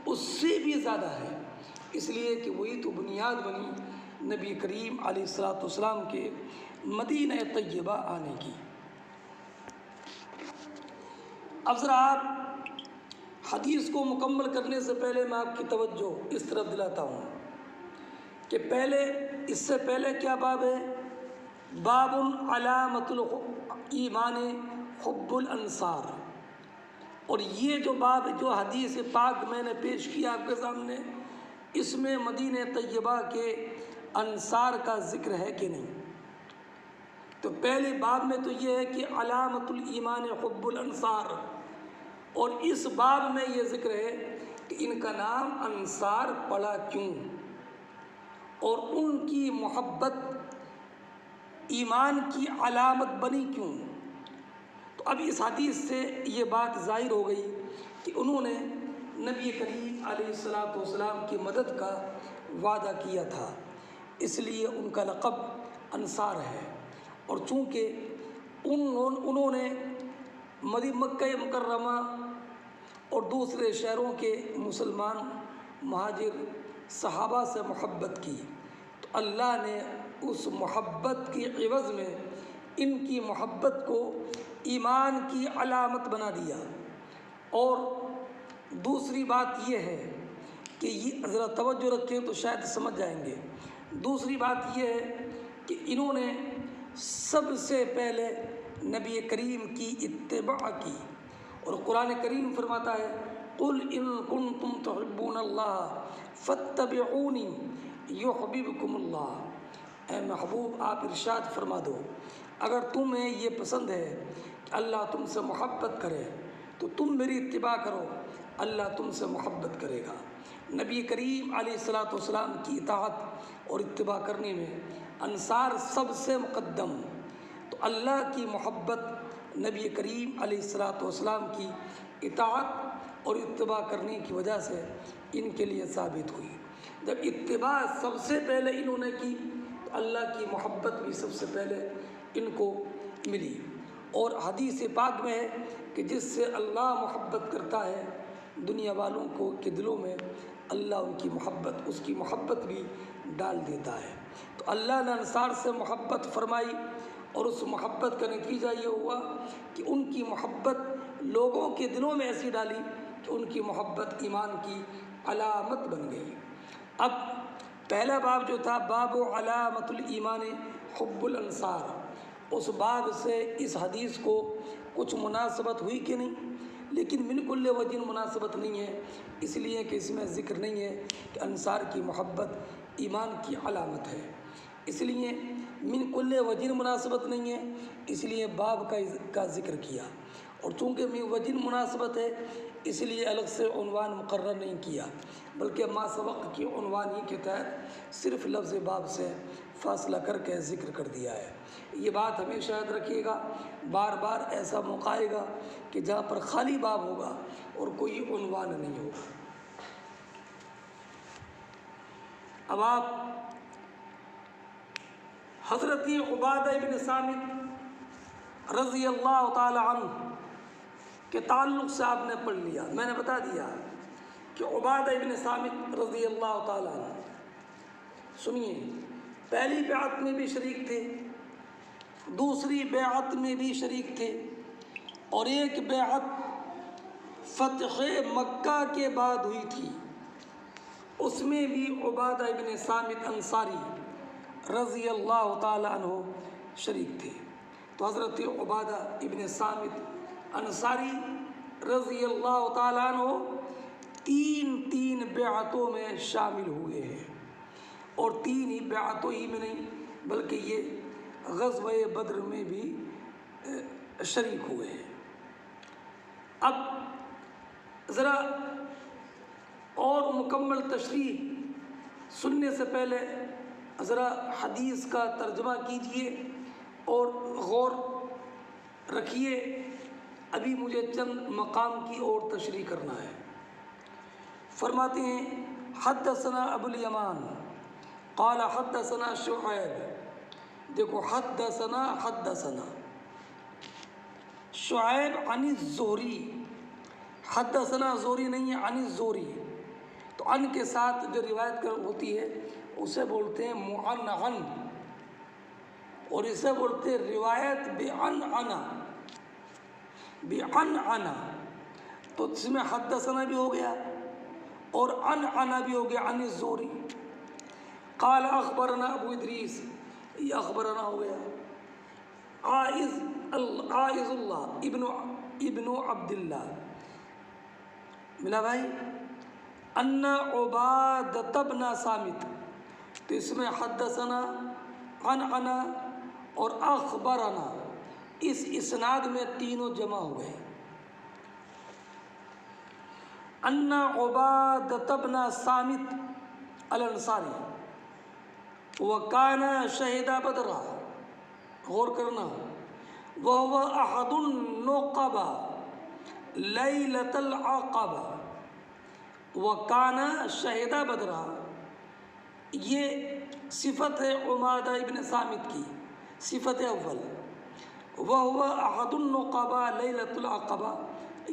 اس سے بھی زیادہ ہے، اس لیے کہ وہی تو بنیاد بنی نبی کریم علیہ السلام کے مدینہ طیبہ آنے کی۔ اب ذرا آپ حدیث کو مکمل کرنے سے پہلے میں آپ کی توجہ اس طرف دلاتا ہوں کہ اس سے پہلے کیا باب ہے؟ باب علامت الایمان حب الانصار، اور یہ جو باب جو حدیث پاک میں نے پیش کیا آپ کے سامنے، اس میں مدینہ طیبہ کے انصار کا ذکر ہے کہ نہیں؟ تو پہلے باب میں تو یہ ہے کہ علامت الایمان حب الانصار، اور اس باب میں یہ ذکر ہے کہ ان کا نام انصار پڑا کیوں، اور ان کی محبت ایمان کی علامت بنی کیوں۔ تو اب اس حدیث سے یہ بات ظاہر ہو گئی کہ انہوں نے نبی کریم علیہ الصلوۃ والسلام کی مدد کا وعدہ کیا تھا، اس لیے ان کا لقب انصار ہے۔ اور چونکہ انہوں نے مکہ مکرمہ اور دوسرے شہروں کے مسلمان مہاجر صحابہ سے محبت کی، تو اللہ نے اس محبت کی عوض میں ان کی محبت کو ایمان کی علامت بنا دیا۔ اور دوسری بات یہ ہے کہ یہ ذرا توجہ رکھیں تو شاید سمجھ جائیں گے۔ دوسری بات یہ ہے کہ انہوں نے سب سے پہلے نبی کریم کی اتباع کی، اور قرآن کریم فرماتا ہے قل ان کنتم تحبون اللہ فاتبعونی یحببکم اللہ۔ اے محبوب آپ ارشاد فرما دو اگر تمہیں یہ پسند ہے کہ اللہ تم سے محبت کرے تو تم میری اتباع کرو، اللہ تم سے محبت کرے گا۔ نبی کریم علیہ الصلوۃ والسلام کی اطاعت اور اتباع کرنے میں انصار سب سے مقدم، تو اللہ کی محبت نبی کریم علیہ الصلوۃ والسلام کی اطاعت اور اتباع کرنے کی وجہ سے ان کے لیے ثابت ہوئی۔ جب اتباع سب سے پہلے انہوں نے کی تو اللہ کی محبت بھی سب سے پہلے ان کو ملی۔ اور حدیث پاک میں ہے کہ جس سے اللہ محبت کرتا ہے دنیا والوں کو کے دلوں میں اللہ ان کی محبت اس کی محبت بھی ڈال دیتا ہے۔ تو اللہ نے انصار سے محبت فرمائی، اور اس محبت کا نتیجہ یہ ہوا کہ ان کی محبت لوگوں کے دلوں میں ایسی ڈالی کہ ان کی محبت ایمان کی علامت بن گئی۔ اب پہلا باب جو تھا باب علامت الایمان حب الانصار، اس باب سے اس حدیث کو کچھ مناسبت ہوئی کہ نہیں؟ لیکن من کل وجہ مناسبت نہیں ہے، اس لیے کہ اس میں ذکر نہیں ہے کہ انصار کی محبت ایمان کی علامت ہے، اس لیے من کل وجہ مناسبت نہیں ہے، اس لیے باب کا ذکر کیا۔ اور چونکہ من وجہ مناسبت ہے اس لیے الگ سے عنوان مقرر نہیں کیا، بلکہ ما سبق کی عنوان ہی کے تحت صرف لفظ باب سے فاصلہ کر کے ذکر کر دیا ہے۔ یہ بات ہمیشہ یاد رکھیے گا، بار بار ایسا موقع آئے گا کہ جہاں پر خالی باب ہوگا اور کوئی عنوان نہیں ہوگا۔ اب آپ حضرت عبادہ بن صامت رضی اللہ تعالی عنہ کے تعلق سے آپ نے پڑھ لیا۔ میں نے بتا دیا کہ عبادہ بن صامت رضی اللہ تعالی عنہ، سنیے، پہلی بیعت میں بھی شریک تھے، دوسری بیعت میں بھی شریک تھے، اور ایک بیعت فتح مکہ کے بعد ہوئی تھی، اس میں بھی عبادہ بن صامت انصاری رضی اللہ تعالی عنہ شریک تھے۔ تو حضرت عبادہ ابن صامت انصاری رضی اللہ تعالی عنہ تین بیعتوں میں شامل ہوئے ہیں، اور تین ہی بیعتوں ہی میں نہیں بلکہ یہ غزوہ بدر میں بھی شریک ہوئے ہیں۔ اب ذرا اور مکمل تشریح سننے سے پہلے ذرا حدیث کا ترجمہ کیجئے اور غور رکھیے، ابھی مجھے چند مقام کی اور تشریح کرنا ہے۔ فرماتے ہیں حدثنا ابو الیمان قال حدثنا شعیب، دیکھو حدثنا شعیب عن الزہری، حدثنا زہری نہیں ہے، عن الزہری، تو عن کے ساتھ جو روایت ہوتی ہے اسے بولتے ہیں معنعن، اور اسے بولتے ہیں روایت بعنعنہ، تو اس میں حدثنا بھی ہو گیا اور عنعنہ بھی ہو گیا، عن الزہری۔ قال اخبرنا ابو ادریس، یہ اخبرنا ہو گیا، عائذ اللہ ابن عبداللہ، ملا بھائی، ان عبادۃ بن صامت، تو اس میں حدثنا، عنعنا اور اخبرنا، اس اسناد میں تینوں جمع ہوئے۔ ان عبادۃ بن صامت الانصاری وکان شہید بدر، غور کرنا، وهو احد النقبہ لیلۃ العقبہ وکان شہید بدر، یہ صفت ہے عبادہ ابن صامت کی، صفت اول۔ وهو احد النقبہ لیلۃ العقبہ،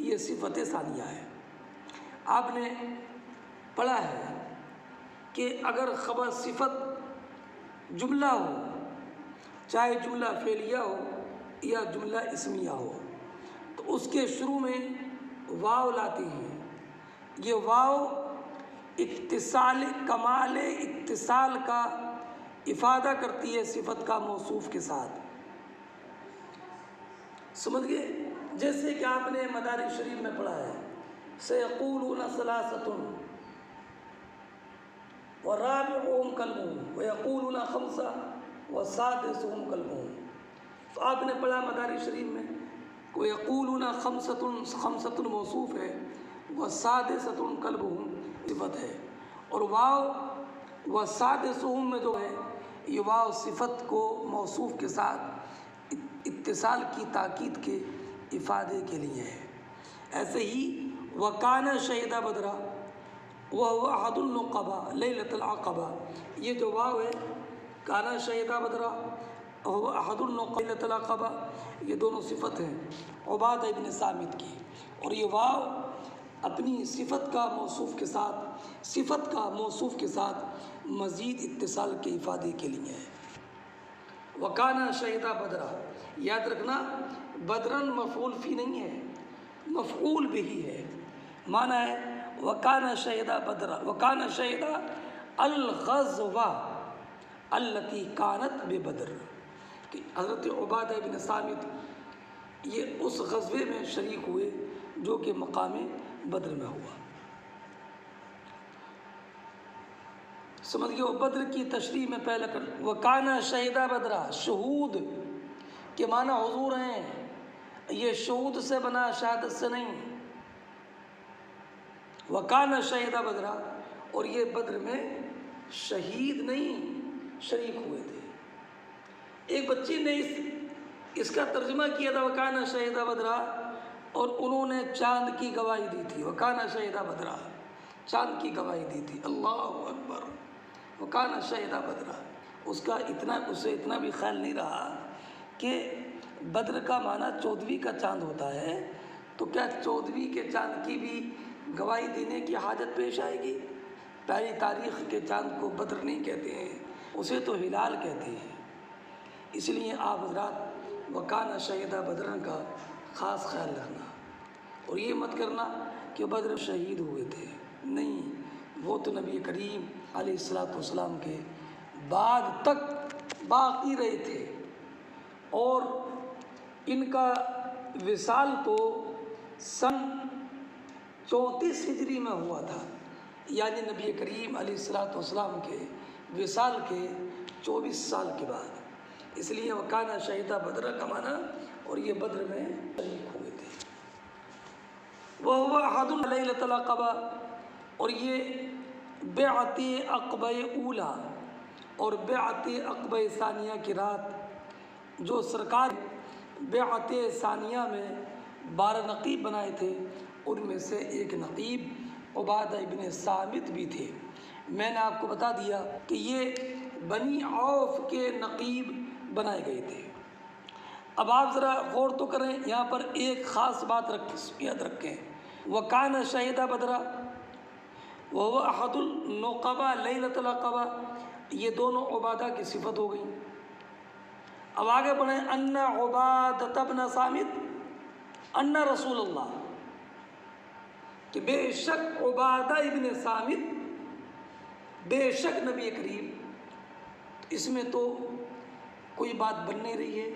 یہ صفت ثانیہ ہے۔ آپ نے پڑھا ہے کہ اگر خبر صفت جملہ ہو، چاہے جملہ فعلیہ ہو یا جملہ اسمیہ ہو، تو اس کے شروع میں واو لاتے ہیں۔ یہ واو اتصال، کمال اتصال کا افادہ کرتی ہے صفت کا موصوف کے ساتھ، سمجھ گئے؟ جیسے کہ آپ نے مدارج شریف میں پڑھا ہے سیقولون ثلاثۃ ورابعهم کلبهم ویقولون خمسہ وسادسهم کلبهم، تو آپ نے پڑھا مدارج شریف میں ویقولون خمسۃ موصوف ہے، وسادسۃ کلبهم صفت ہے، اور واو وسادسهم میں جو ہے یہ واو صفت کو موصوف کے ساتھ اتصال کی تاکید کے افادے کے لیے ہے۔ ایسے ہی وکان شہید بدر وهو احد النقبہ لیلۃ العقبہ، یہ جو واو ہے کانا شہید بدر وهو احد النقبہ لیلۃ العقبہ، یہ دونوں صفت ہیں عبادہ ابن صامت کی، اور یہ واو اپنی صفت کا موصوف کے ساتھ، صفت کا موصوف کے ساتھ مزید اتصال کے افادے کے لیے ہے۔ وکانا شہید بدر، یاد رکھنا بدرن مفعول فی نہیں ہے، مفعول بہی ہے، معنی ہے وکانا شہید بدر، وکانا شہید الغزوہ التی کانت ببدر، کہ حضرت عبادہ بن صامت یہ اس غزوے میں شریک ہوئے جو کہ مقام بدر میں ہوا۔ سمجھ گئے؟ وہ بدر کی تشریح میں پہلے کر، وکانا شہیدہ بدرہ، شہود کے معنی حضور ہیں، یہ شہود سے بنا، شہادت سے نہیں۔ وکانا شہیدہ بدرہ، اور یہ بدر میں شہید نہیں شریک ہوئے تھے۔ ایک بچی نے اس کا ترجمہ کیا تھا وکانا شہیدہ بدرہ، اور انہوں نے چاند کی گواہی دی تھی، وکانا شہیدہ بدرہ، چاند کی گواہی دی تھی۔ اللہ اکبر، وکانا شہیدہ بدرہ، اسے اتنا بھی خیال نہیں رہا کہ بدر کا معنی 14ویں کا چاند ہوتا ہے، تو کیا 14ویں کے چاند کی بھی گواہی دینے کی حاجت پیش آئے گی؟ پہلی تاریخ کے چاند کو بدر نہیں کہتے ہیں، اسے تو ہلال کہتے ہیں۔ اس لیے آپ حضرات وکانا شہیدہ بدرن کا خاص خیال رکھنا، اور یہ مت کرنا کہ بدر شہید ہوئے تھے، نہیں، وہ تو نبی کریم علیہ السلام کے بعد تک باقی رہے تھے، اور ان کا وصال تو سن 34 ہجری میں ہوا تھا، یعنی نبی کریم علیہ السلام کے وصال کے 24 سال کے بعد۔ اس لیے وکانا شہیدہ بدر کا معنی، اور یہ بدر میں شریک ہوئے تھے۔ وَهُوَ أَحَدٌ لَيْلَةَ الْعَقَبَةِ، اور یہ بیعت عقبہ اولا اور بیعت عقبہ ثانیہ کی رات، جو سرکار بیعت ثانیہ میں 12 نقیب بنائے تھے، ان میں سے ایک نقیب عبادہ ابن صامت بھی تھے۔ میں نے آپ کو بتا دیا کہ یہ بنی عوف کے نقیب بنائے گئے تھے۔ اب آپ ذرا غور تو کریں، یہاں پر ایک خاص بات یاد رکھیں، وکان شہیدہ بدرہ وهو احد النقبہ لیلۃ العقبہ، یہ دونوں عبادہ کی صفت ہو گئی۔ اب آگے بڑھیں، ان عبادۃ بن صامت ان رسول اللہ، کہ بے شک عبادہ ابن صامت، بے شک نبی کریم، اس میں تو کوئی بات بن نہیں رہی ہے۔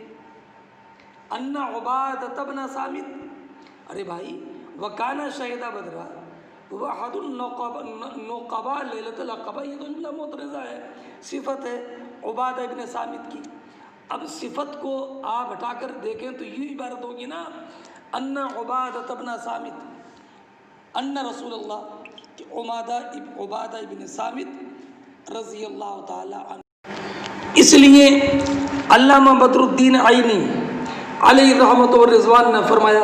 ان عبادۃ بن صامت، ارے بھائی وکانہ شہیدہ بدرہ، وحد النقبا لیلۃ العقبہ، یہ تو جملہ معترضہ ہے، صفت ہے عبادہ ابن صامت کی۔ اب صفت کو آپ ہٹا کر دیکھیں تو یہ عبارت ہوگی نا، ان عبادہ ابن صامت ان رسول اللہ، کہ عبادہ ابن صامت رضی اللہ تعالی عنہ۔ اس لیے علامہ بدر الدین عینی علیہ رحمۃ و رضوان نے فرمایا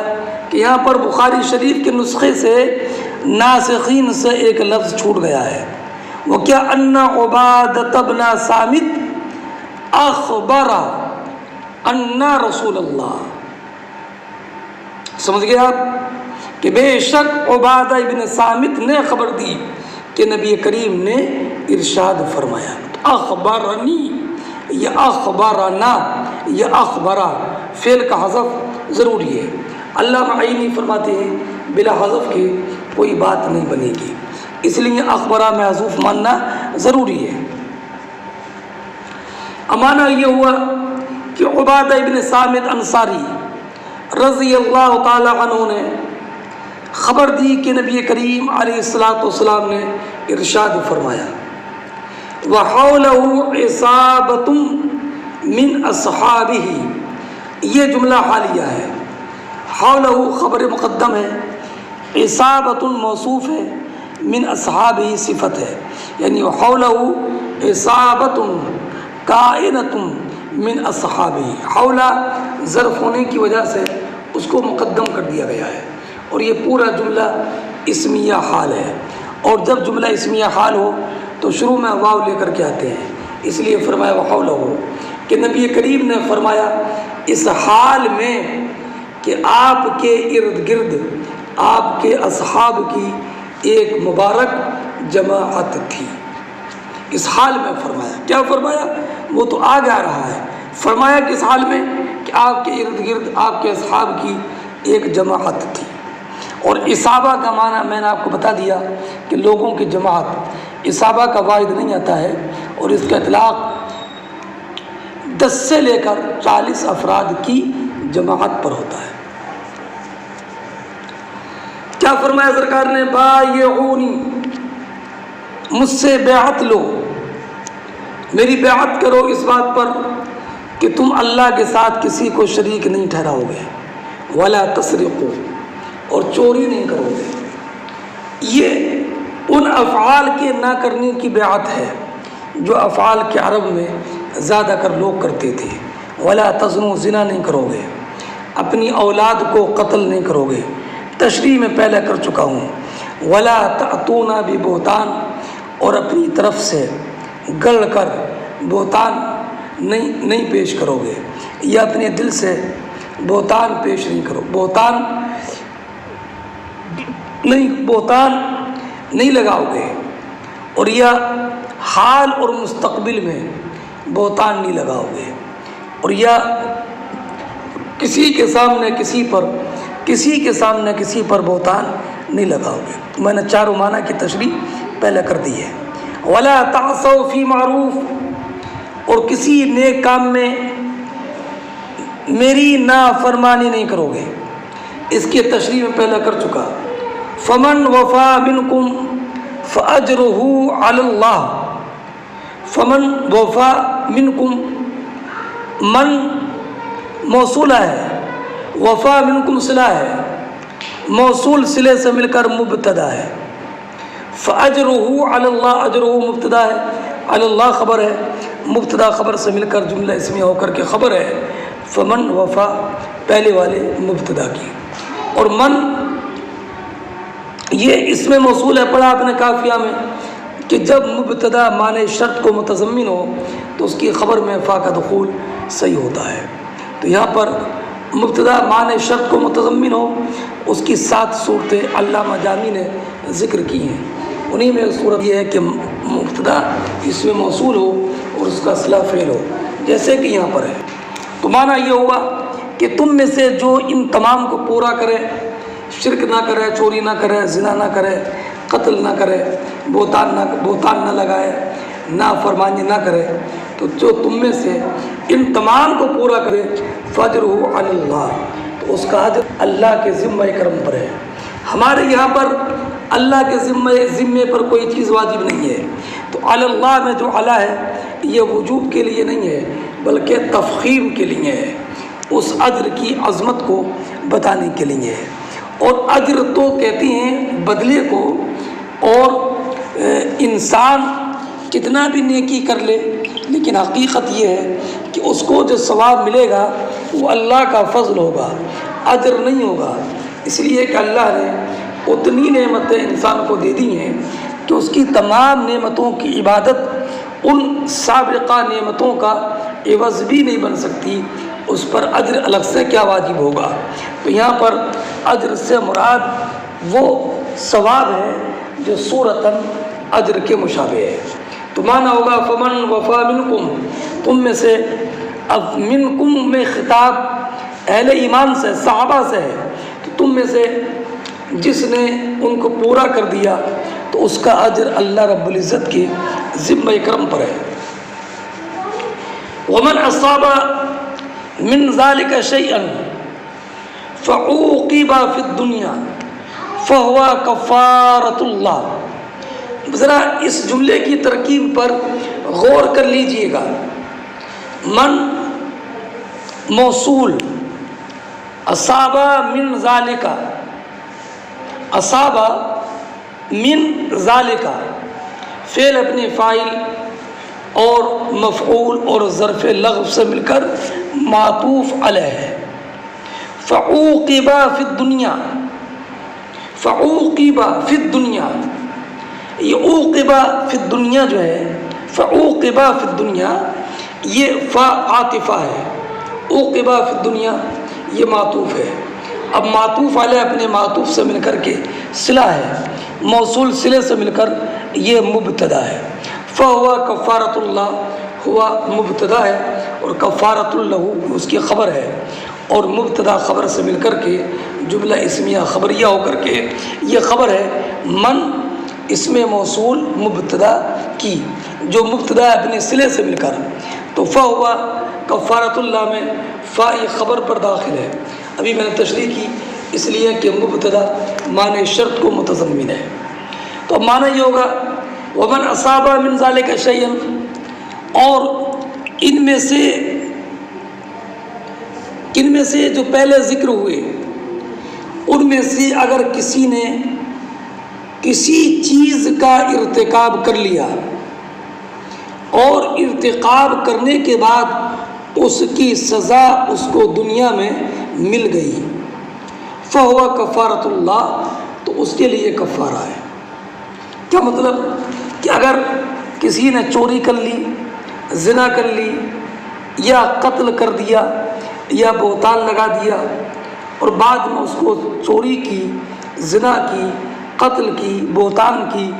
کہ یہاں پر بخاری شریف کے نسخے سے ناسخین سے ایک لفظ چھوٹ گیا ہے، وہ کیا؟ ان عبادۃ ابن صامت اخبر ان رسول اللہ۔ سمجھ گئے آپ کہ بے شک عبادہ ابن صامت نے خبر دی کہ نبی کریم نے ارشاد فرمایا۔ اخبرنی یا اخبرنا یا اخبرہ، فعل کا حذف ضروری ہے۔ علامہ عینی فرماتے ہیں بلا حذف کے کوئی بات نہیں بنے گی، اس لیے اخبرہ میں حذف ماننا ضروری ہے۔ امانہ یہ ہوا کہ عبادہ ابن صامت انصاری رضی اللہ تعالی عنہ نے خبر دی کہ نبی کریم علیہ السلام نے ارشاد فرمایا، وَحَوْلَهُ عِصَابَةٌ مِّنْ أَصْحَابِهِ، یہ جملہ حالیہ ہے، حَوْلَهُ خبر مقدم ہے، عِصَابَةٌ موصوف ہے، من اصحابہ صفت ہے، یعنی حَوْلَهُ عِصَابَةٌ کائنۃ من اصحابہ، حولا ظرف ہونے کی وجہ سے اس کو مقدم کر دیا گیا ہے، اور یہ پورا جملہ اسمیہ حال ہے، اور جب جملہ اسمیہ حال ہو تو شروع میں واو لے کر کے آتے ہیں، اس لیے فرمایا وحولہ، کہ نبی کریم نے فرمایا اس حال میں کہ آپ کے ارد گرد آپ کے اصحاب کی ایک مبارک جماعت تھی۔ اس حال میں فرمایا، کیا فرمایا؟ وہ تو آگے آ رہا ہے، فرمایا کس حال میں کہ آپ کے ارد گرد آپ کے اصحاب کی ایک جماعت تھی۔ اور اصابہ کا معنی میں نے آپ کو بتا دیا کہ لوگوں کی جماعت، اصابہ کا واحد نہیں آتا ہے، اور اس کا اطلاق 10 سے لے کر 40 افراد کی جماعت پر ہوتا ہے۔ کیا فرمایا سرکار نے؟ بایعونی، مجھ سے بیعت لو، میری بیعت کرو اس بات پر کہ تم اللہ کے ساتھ کسی کو شریک نہیں ٹھہراؤ گے، ولا تسرقوا، اور چوری نہیں کرو گے۔ یہ ان افعال کے نہ کرنے کی بیعت ہے جو افعال کے عرب میں زیادہ کر لوگ کرتے تھے۔ ولا تزنوا، زنا نہیں کرو گے، اپنی اولاد کو قتل نہیں کرو گے، تشریح میں پہلے کر چکا ہوں۔ ولا تأتونا ببہتان، اور اپنی طرف سے گڑ کر بہتان نہیں پیش کرو گے، یا اپنے دل سے بہتان پیش نہیں کرو، بہتان نہیں لگاؤ گے، اور یا حال اور مستقبل میں بہتان نہیں لگاؤ گے، اور یا کسی کے سامنے کسی پر بہتان نہیں لگاؤ گے۔ میں نے چاروں معنی کی تشریح پہلے کر دی ہے۔ ولا تعصوا فی معروف، اور کسی نیک کام میں میری نافرمانی نہیں کرو گے، اس کی تشریح میں پہلے کر چکا۔ فمن وفا منکم فاجرہ علی اللہ، فمن وفا منکم، من موصولہ ہے، وفا منکم صلہ ہے، موصول صلے سے مل کر مبتدا ہے۔ فاجرہ علی اللہ، اجرہ مبتدا ہے، علی اللہ خبر ہے، مبتدا خبر سے مل کر جملہ اسمیہ ہو کر کے خبر ہے۔ فمن وفا پہلے والے مبتدا کی، اور من یہ اس میں موصول ہے، پڑھا آپ نے کافیہ میں کہ جب مبتدا معنی شرط کو متضمن ہو تو اس کی خبر میں فا کا دخول صحیح ہوتا ہے۔ تو یہاں پر مبتدا معنی شرط کو متضمن ہو، اس کی 7 صورتیں علامہ جامی نے ذکر کی ہیں، انہی میں صورت یہ ہے کہ مبتدا اس میں موصول ہو اور اس کا صلہ فعل ہو، جیسے کہ یہاں پر ہے۔ تو معنی یہ ہوا کہ تم میں سے جو ان تمام کو پورا کرے، شرک نہ کرے، چوری نہ کرے، زنا نہ کرے، قتل نہ کرے، بہتان نہ لگائے، نافرمانی نہ کرے، تو جو تم میں سے ان تمام کو پورا کرے فاجرہ علی اللہ، تو اس کا اجر اللہ کے ذمہ کرم پر ہے۔ ہمارے یہاں پر اللہ کے ذمے پر کوئی چیز واجب نہیں ہے. تو علی اللہ میں جو علی ہے یہ وجوب کے لیے نہیں ہے بلکہ تفخیم کے لیے ہے، اس اجر کی عظمت کو بتانے کے لیے ہے. اور اجر تو کہتی ہیں بدلے کو، اور انسان کتنا بھی نیکی کر لے لیکن حقیقت یہ ہے کہ اس کو جو ثواب ملے گا وہ اللہ کا فضل ہوگا، اجر نہیں ہوگا. اس لیے کہ اللہ نے اتنی نعمتیں انسان کو دے دی ہیں کہ اس کی تمام نعمتوں کی عبادت ان سابقہ نعمتوں کا عوض بھی نہیں بن سکتی، اس پر اجر الگ سے کیا واجب ہوگا. تو یہاں پر اجر سے مراد وہ ثواب ہے جو صورتاً اجر کے مشابہ ہے. تو معنی ہوگا فمن وفا منکم، تم میں سے. اب منکم میں خطاب اہل ایمان سے، صحابہ سے ہے. تو تم میں سے جس نے ان کو پورا کر دیا تو اس کا اجر اللہ رب العزت کے ذمہ کرم پر ہے. ومن اصاب من ذلك شيئا فعوقب في الدنيا فهو كفارة الله. ذرا اس جملے کی ترکیب پر غور کر لیجئے گا. من موصول، اصاب من ذالک، اصاب من ذالک فعل اپنے فاعل اور مفعول اور ظرف لغو سے مل کر معطوف علیہ ہے. فعوقب فی الدنیا، فعوقب فی الدنیا، یہ عوقب فی الدنیا جو ہے، فعوقب فی الدنیا یہ فا عاطفہ ہے، عوقب فی الدنیا یہ معطوف ہے. اب معطوف علیہ اپنے معطوف سے مل کر کے صلہ ہے، موصول صلے سے مل کر یہ مبتدا ہے. فہو کفارۃ اللہ، ہوا مبتدا ہے اور کفارۃ اللہ اس کی خبر ہے، اور مبتدا خبر سے مل کر کے جملہ اسمیہ خبریہ ہو کر کے یہ خبر ہے. من اسم موصول مبتدا کی، جو مبتدا اپنے صلے سے مل کر، تو فہو کفارۃ اللہ میں فا یہ خبر پر داخل ہے. ابھی میں نے تشریح کی اس لیے کہ مبتدا معنی شرط کو متضمن ہے. تو اب معنی یہ ہوگا ومن اصاب من ذلک شیئا، اور ان میں سے جو پہلے ذکر ہوئے ان میں سے اگر کسی نے کسی چیز کا ارتکاب کر لیا اور ارتکاب کرنے کے بعد اس کی سزا اس کو دنیا میں مل گئی، فہو کفارۃ اللہ، تو اس کے لیے کفارہ ہے. کیا مطلب کہ اگر کسی نے چوری کر لی، زنا کر لی، یا قتل کر دیا یا بہتان لگا دیا، اور بعد میں اس کو چوری کی، زنا کی، قتل کی، بہتان کی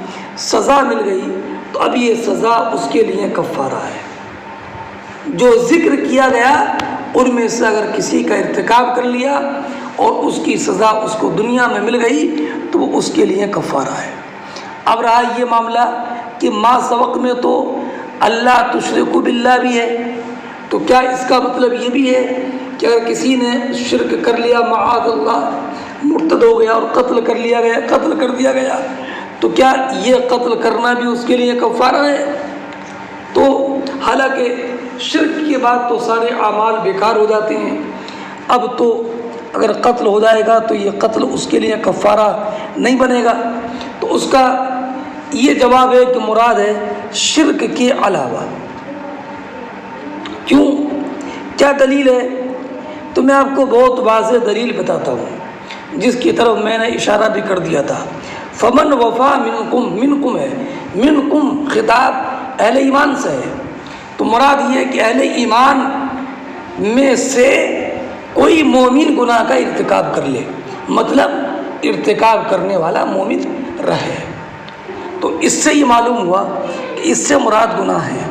سزا مل گئی، تو اب یہ سزا اس کے لیے کفارہ ہے. جو ذکر کیا گیا ان میں سے اگر کسی کا ارتکاب کر لیا اور اس کی سزا اس کو دنیا میں مل گئی تو وہ اس کے لیے کفارہ ہے. اب رہا یہ معاملہ کہ ما سبق میں تو اللہ تشرک باللہ بھی ہے، تو کیا اس کا مطلب یہ بھی ہے کہ اگر کسی نے شرک کر لیا، معاذ اللہ مرتد ہو گیا اور قتل کر دیا گیا تو کیا یہ قتل کرنا بھی اس کے لیے کفارہ ہے؟ تو حالانکہ شرک کے بعد تو سارے اعمال بیکار ہو جاتے ہیں. اب تو اگر قتل ہو جائے گا تو یہ قتل اس کے لیے کفارہ نہیں بنے گا. تو اس کا یہ جواب ہے کہ مراد ہے شرک کے علاوہ. کیوں؟ کیا دلیل ہے؟ تو میں آپ کو بہت واضح دلیل بتاتا ہوں جس کی طرف میں نے اشارہ بھی کر دیا تھا. فمن وفا منکم، منکم ہے، منکم خطاب اہل ایمان سے ہے. تو مراد یہ ہے کہ اہل ایمان میں سے کوئی مومن گناہ کا ارتکاب کر لے، مطلب ارتکاب کرنے والا مومن رہے. تو اس سے یہ معلوم ہوا کہ اس سے مراد گناہ ہے،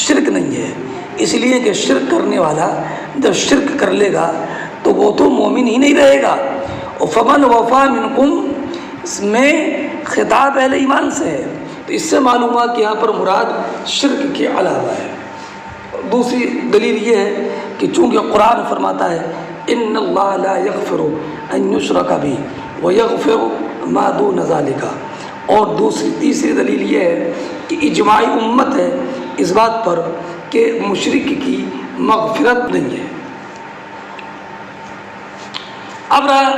شرک نہیں ہے. اس لیے کہ شرک کرنے والا جب شرک کر لے گا تو وہ تو مومن ہی نہیں رہے گا. اور فمن وفا منکم میں خطاب اہل ایمان سے ہے. تو اس سے معلوم ہوا کہ یہاں پر مراد شرک کے علاوہ ہے. دوسری دلیل یہ ہے کہ چونکہ قرآن فرماتا ہے ان اللہ لا یغفر ان یشرک بہ ویغفر ما دون ذالک۔ اور تیسری دلیل یہ ہے کہ اجماعی امت ہے اس بات پر کہ مشرک کی مغفرت نہیں ہے۔ اب رہا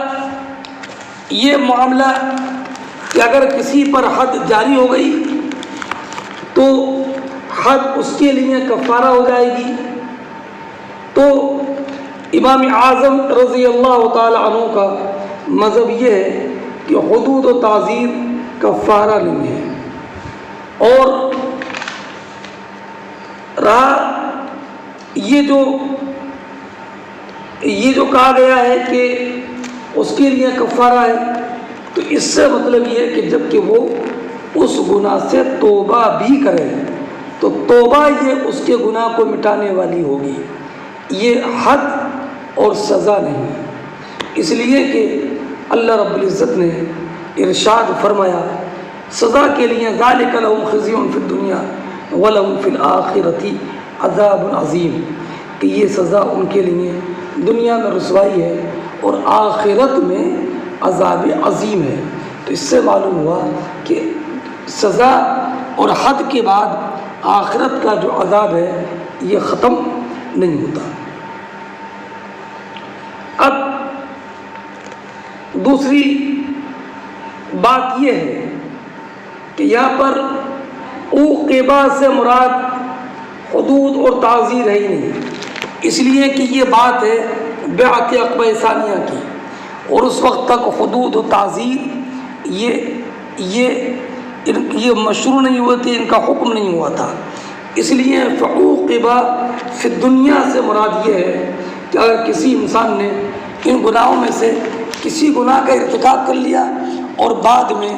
یہ معاملہ کہ اگر کسی پر حد جاری ہو گئی تو حد اس کے لیے کفارہ ہو جائے گی، تو امام اعظم رضی اللہ تعالی عنہ کا مذہب یہ ہے کہ حدود و تعزیر کفارہ نہیں ہے۔ اور رہا یہ جو کہا گیا ہے کہ اس کے لیے کفارہ ہے، تو اس سے مطلب یہ ہے کہ جب کہ وہ اس گناہ سے توبہ بھی کرے تو توبہ یہ اس کے گناہ کو مٹانے والی ہوگی، یہ حد اور سزا نہیں۔ اس لیے کہ اللہ رب العزت نے ارشاد فرمایا سزا کے لیے ذالک لہم خزی فی الدنیا ولہم فی الآخرۃ عذاب عظیم، کہ یہ سزا ان کے لیے دنیا میں رسوائی ہے اور آخرت میں عذاب عظیم ہے۔ تو اس سے معلوم ہوا کہ سزا اور حد کے بعد آخرت کا جو عذاب ہے یہ ختم نہیں ہوتا۔ اب دوسری بات یہ ہے کہ یہاں پر عوقبہ سے مراد حدود اور تعزیر ہے ہی نہیں، اس لیے کہ یہ بات ہے بیعت عقبہ ثانیہ کی، اور اس وقت تک حدود و تعزیر یہ مشروع نہیں ہوئے تھے، ان کا حکم نہیں ہوا تھا۔ اس لیے فعوقبہ فی الدنیا سے مراد یہ ہے کہ اگر کسی انسان نے ان گناہوں میں سے کسی گناہ کا ارتکاب کر لیا اور بعد میں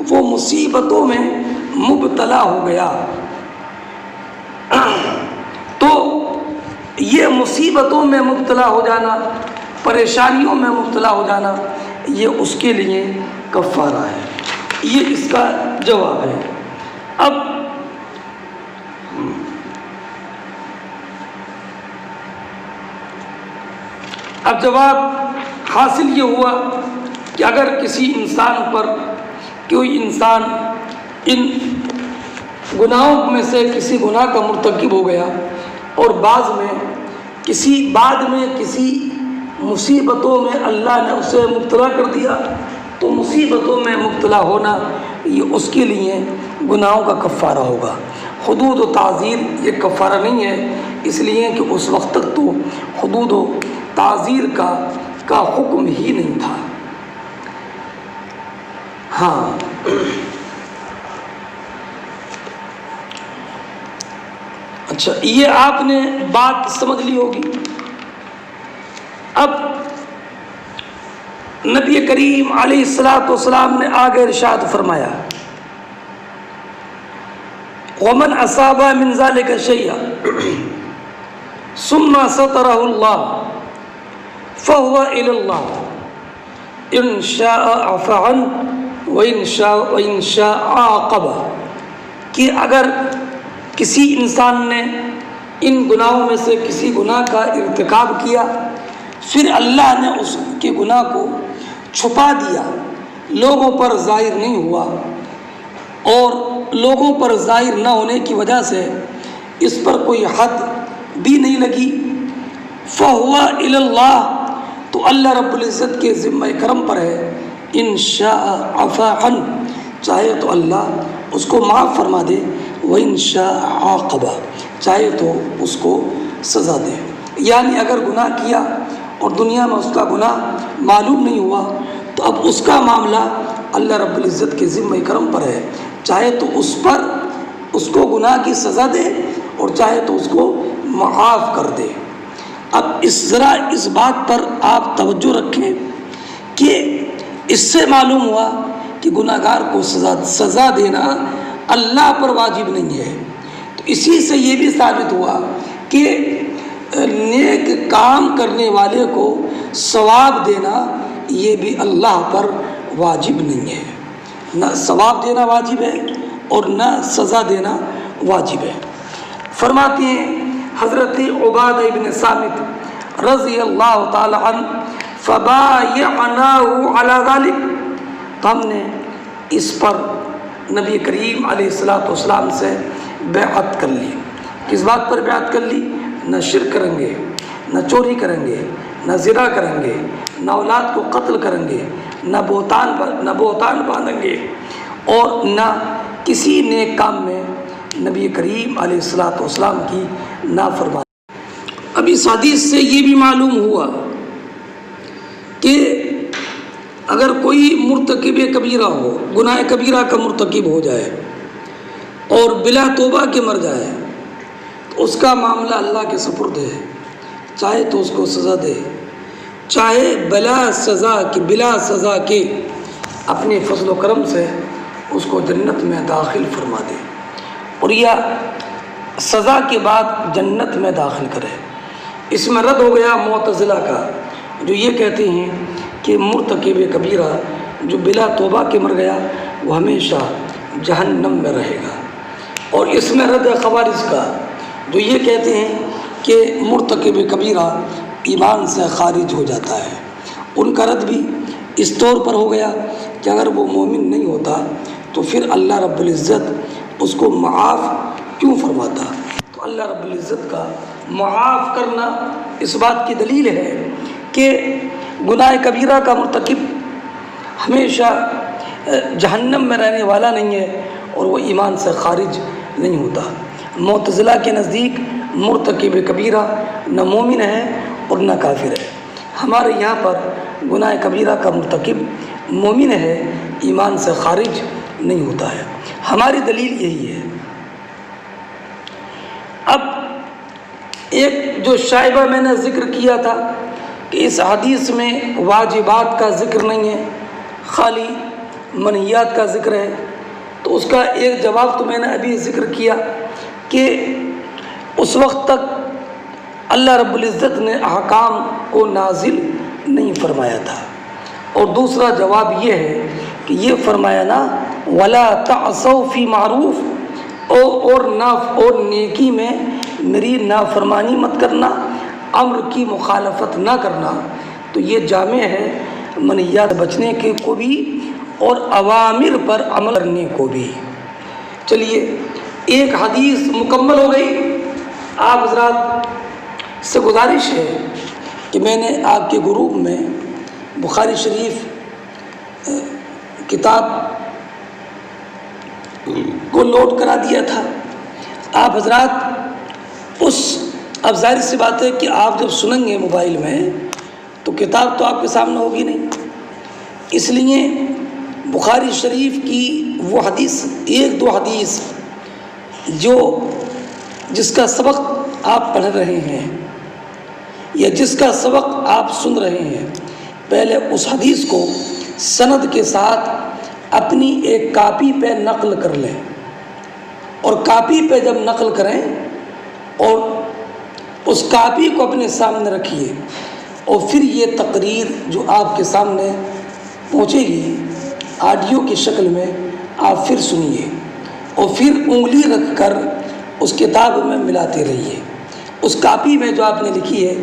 وہ مصیبتوں میں مبتلا ہو گیا، تو یہ مصیبتوں میں مبتلا ہو جانا، پریشانیوں میں مبتلا ہو جانا، یہ اس کے لیے کفارہ ہے۔ یہ اس کا جواب ہے۔ اب جواب حاصل یہ ہوا کہ اگر کسی انسان پر کوئی انسان ان گناہوں میں سے کسی گناہ کا مرتکب ہو گیا اور بعد میں کسی مصیبتوں میں اللہ نے اسے مبتلا کر دیا، تو مصیبتوں میں مبتلا ہونا یہ اس کے لیے گناہوں کا کفارہ ہوگا۔ حدود و تعزیر یہ کفارہ نہیں ہے، اس لیے کہ اس وقت تک تو حدود و تعزیر کا حکم ہی نہیں تھا۔ ہاں اچھا، یہ آپ نے بات سمجھ لی ہوگی۔ اب نبی کریم علیہ الصلوۃ والسلام نے آگے ارشاد فرمایا وَمَنْ أَصَابَ مِنْ ذَلِكَ شَيْئًا ثُمَّ سَتَرَهُ اللَّهُ فَهُوَ إِلَى اللَّهِ إِنْ شَاءَ عَفَا عَنْهُ وَإِنْ شَاءَ عَاقَبَهُ، کہ اگر کسی انسان نے ان گناہوں میں سے کسی گناہ کا ارتکاب کیا، پھر اللہ نے اس کے گناہ کو چھپا دیا، لوگوں پر ظاہر نہیں ہوا، اور لوگوں پر ظاہر نہ ہونے کی وجہ سے اس پر کوئی حد بھی نہیں لگی، فَهُوَ إِلَى اللَّهِ، تو اللہ رب العزت کے ذمہ کرم پر ہے، إِن شَاءَ عَفَا عَنْهُ، چاہے تو اللہ اس کو معاف فرما دے، وَإِن شَاءَ عَاقَبَهُ، چاہے تو اس کو سزا دے۔ یعنی اگر گناہ کیا اور دنیا میں اس کا گناہ معلوم نہیں ہوا تو اب اس کا معاملہ اللہ رب العزت کے ذمہ کرم پر ہے، چاہے تو اس کو گناہ کی سزا دے اور چاہے تو اس کو معاف کر دے۔ اب ذرا اس بات پر آپ توجہ رکھیں کہ اس سے معلوم ہوا کہ گناہ گار کو سزا دینا اللہ پر واجب نہیں ہے، تو اسی سے یہ بھی ثابت ہوا کہ نیک کام کرنے والے کو ثواب دینا یہ بھی اللہ پر واجب نہیں ہے، نہ ثواب دینا واجب ہے اور نہ سزا دینا واجب ہے۔ فرماتے ہیں حضرت عبادہ ابن صامت رضی اللہ تعالی عنہ فبایعناہ علی ذلک، تو ہم نے اس پر نبی کریم علیہ السلام سے بیعت کر لی۔ کس بات پر بیعت کر لی؟ نہ شرک کریں گے، نہ چوری کریں گے، نہ زنا کریں گے، نہ اولاد کو قتل کریں گے، نہ بہتان باندھیں گے، اور نہ کسی نیک کام میں نبی کریم علیہ السلام کی نافرمانی۔ اب اس حدیث سے یہ بھی معلوم ہوا کہ اگر کوئی مرتکب کبیرہ ہو، گناہ کبیرہ کا مرتکب ہو جائے اور بلا توبہ کے مر جائے تو اس کا معاملہ اللہ کے سپرد ہے، چاہے تو اس کو سزا دے، چاہے بلا سزا کے اپنے فضل و کرم سے اس کو جنت میں داخل فرما دے، اور یا سزا کے بعد جنت میں داخل کرے۔ اس میں رد ہو گیا معتزلہ کا، جو یہ کہتے ہیں کہ مرتکب کبیرہ جو بلا توبہ کے مر گیا وہ ہمیشہ جہنم میں رہے گا، اور اس میں رد ہے خوارج کا، جو یہ کہتے ہیں کہ مرتکب کبیرہ ایمان سے خارج ہو جاتا ہے۔ ان کا رد بھی اس طور پر ہو گیا کہ اگر وہ مومن نہیں ہوتا تو پھر اللہ رب العزت اس کو معاف کیوں فرماتا؟ تو اللہ رب العزت کا معاف کرنا اس بات کی دلیل ہے کہ گناہ کبیرہ کا مرتکب ہمیشہ جہنم میں رہنے والا نہیں ہے اور وہ ایمان سے خارج نہیں ہوتا۔ معتزلہ کے نزدیک مرتکب کبیرہ نہ مومن ہے اور نہ کافر ہے۔ ہمارے یہاں پر گناہ کبیرہ کا مرتکب مومن ہے، ایمان سے خارج نہیں ہوتا ہے۔ ہماری دلیل یہی ہے۔ اب ایک جو شائبہ میں نے ذکر کیا تھا کہ اس حدیث میں واجبات کا ذکر نہیں ہے، خالی منہیات کا ذکر ہے، تو اس کا ایک جواب تو میں نے ابھی ذکر کیا کہ اس وقت تک اللہ رب العزت نے احکام کو نازل نہیں فرمایا تھا، اور دوسرا جواب یہ ہے کہ یہ فرمایا نا وَلَا تَعْصَوْا فِي مَعْرُوفٍ، اور نیکی میں میری نافرمانی مت کرنا، امر کی مخالفت نہ کرنا، تو یہ جامع ہے منہیات بچنے کے کو بھی اور اوامر پر عمل کرنے کو بھی۔ چلیے ایک حدیث مکمل ہو گئی۔ آپ حضرات سے گزارش ہے کہ میں نے آپ کے گروپ میں بخاری شریف کتاب کو لوڈ کرا دیا تھا۔ آپ حضرات اب ظاہر سی بات ہے کہ آپ جب سنیں گے موبائل میں تو کتاب تو آپ کے سامنے ہوگی نہیں، اس لیے بخاری شریف کی وہ حدیث، ایک دو حدیث جس کا سبق آپ پڑھ رہے ہیں یا جس کا سبق آپ سن رہے ہیں، پہلے اس حدیث کو سند کے ساتھ اپنی ایک کاپی پہ نقل کر لیں، اور کاپی پہ جب نقل کریں اور اس کاپی کو اپنے سامنے رکھیے، اور پھر یہ تقریر جو آپ کے سامنے پہنچے گی آڈیو کی شکل میں، آپ پھر سنیے، اور پھر انگلی رکھ کر اس کتاب میں ملاتے رہیے، اس کاپی میں جو آپ نے لکھی ہے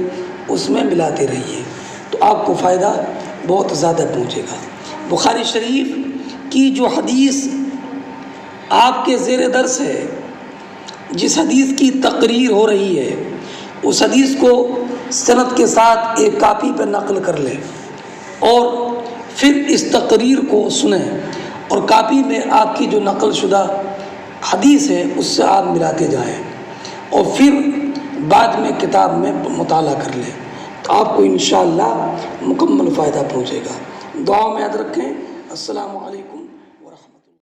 اس میں ملاتے رہیے، تو آپ کو فائدہ بہت زیادہ پہنچے گا۔ بخاری شریف کی جو حدیث آپ کے زیر درس ہے، جس حدیث کی تقریر ہو رہی ہے، اس حدیث کو سند کے ساتھ ایک کاپی پر نقل کر لیں، اور پھر اس تقریر کو سنیں، اور کاپی میں آپ کی جو نقل شدہ حدیث ہے اس سے آپ ملاتے جائیں، اور پھر بعد میں کتاب میں مطالعہ کر لیں، تو آپ کو انشاءاللہ مکمل فائدہ پہنچے گا۔ دعا میں یاد رکھیں۔ السلام علیکم۔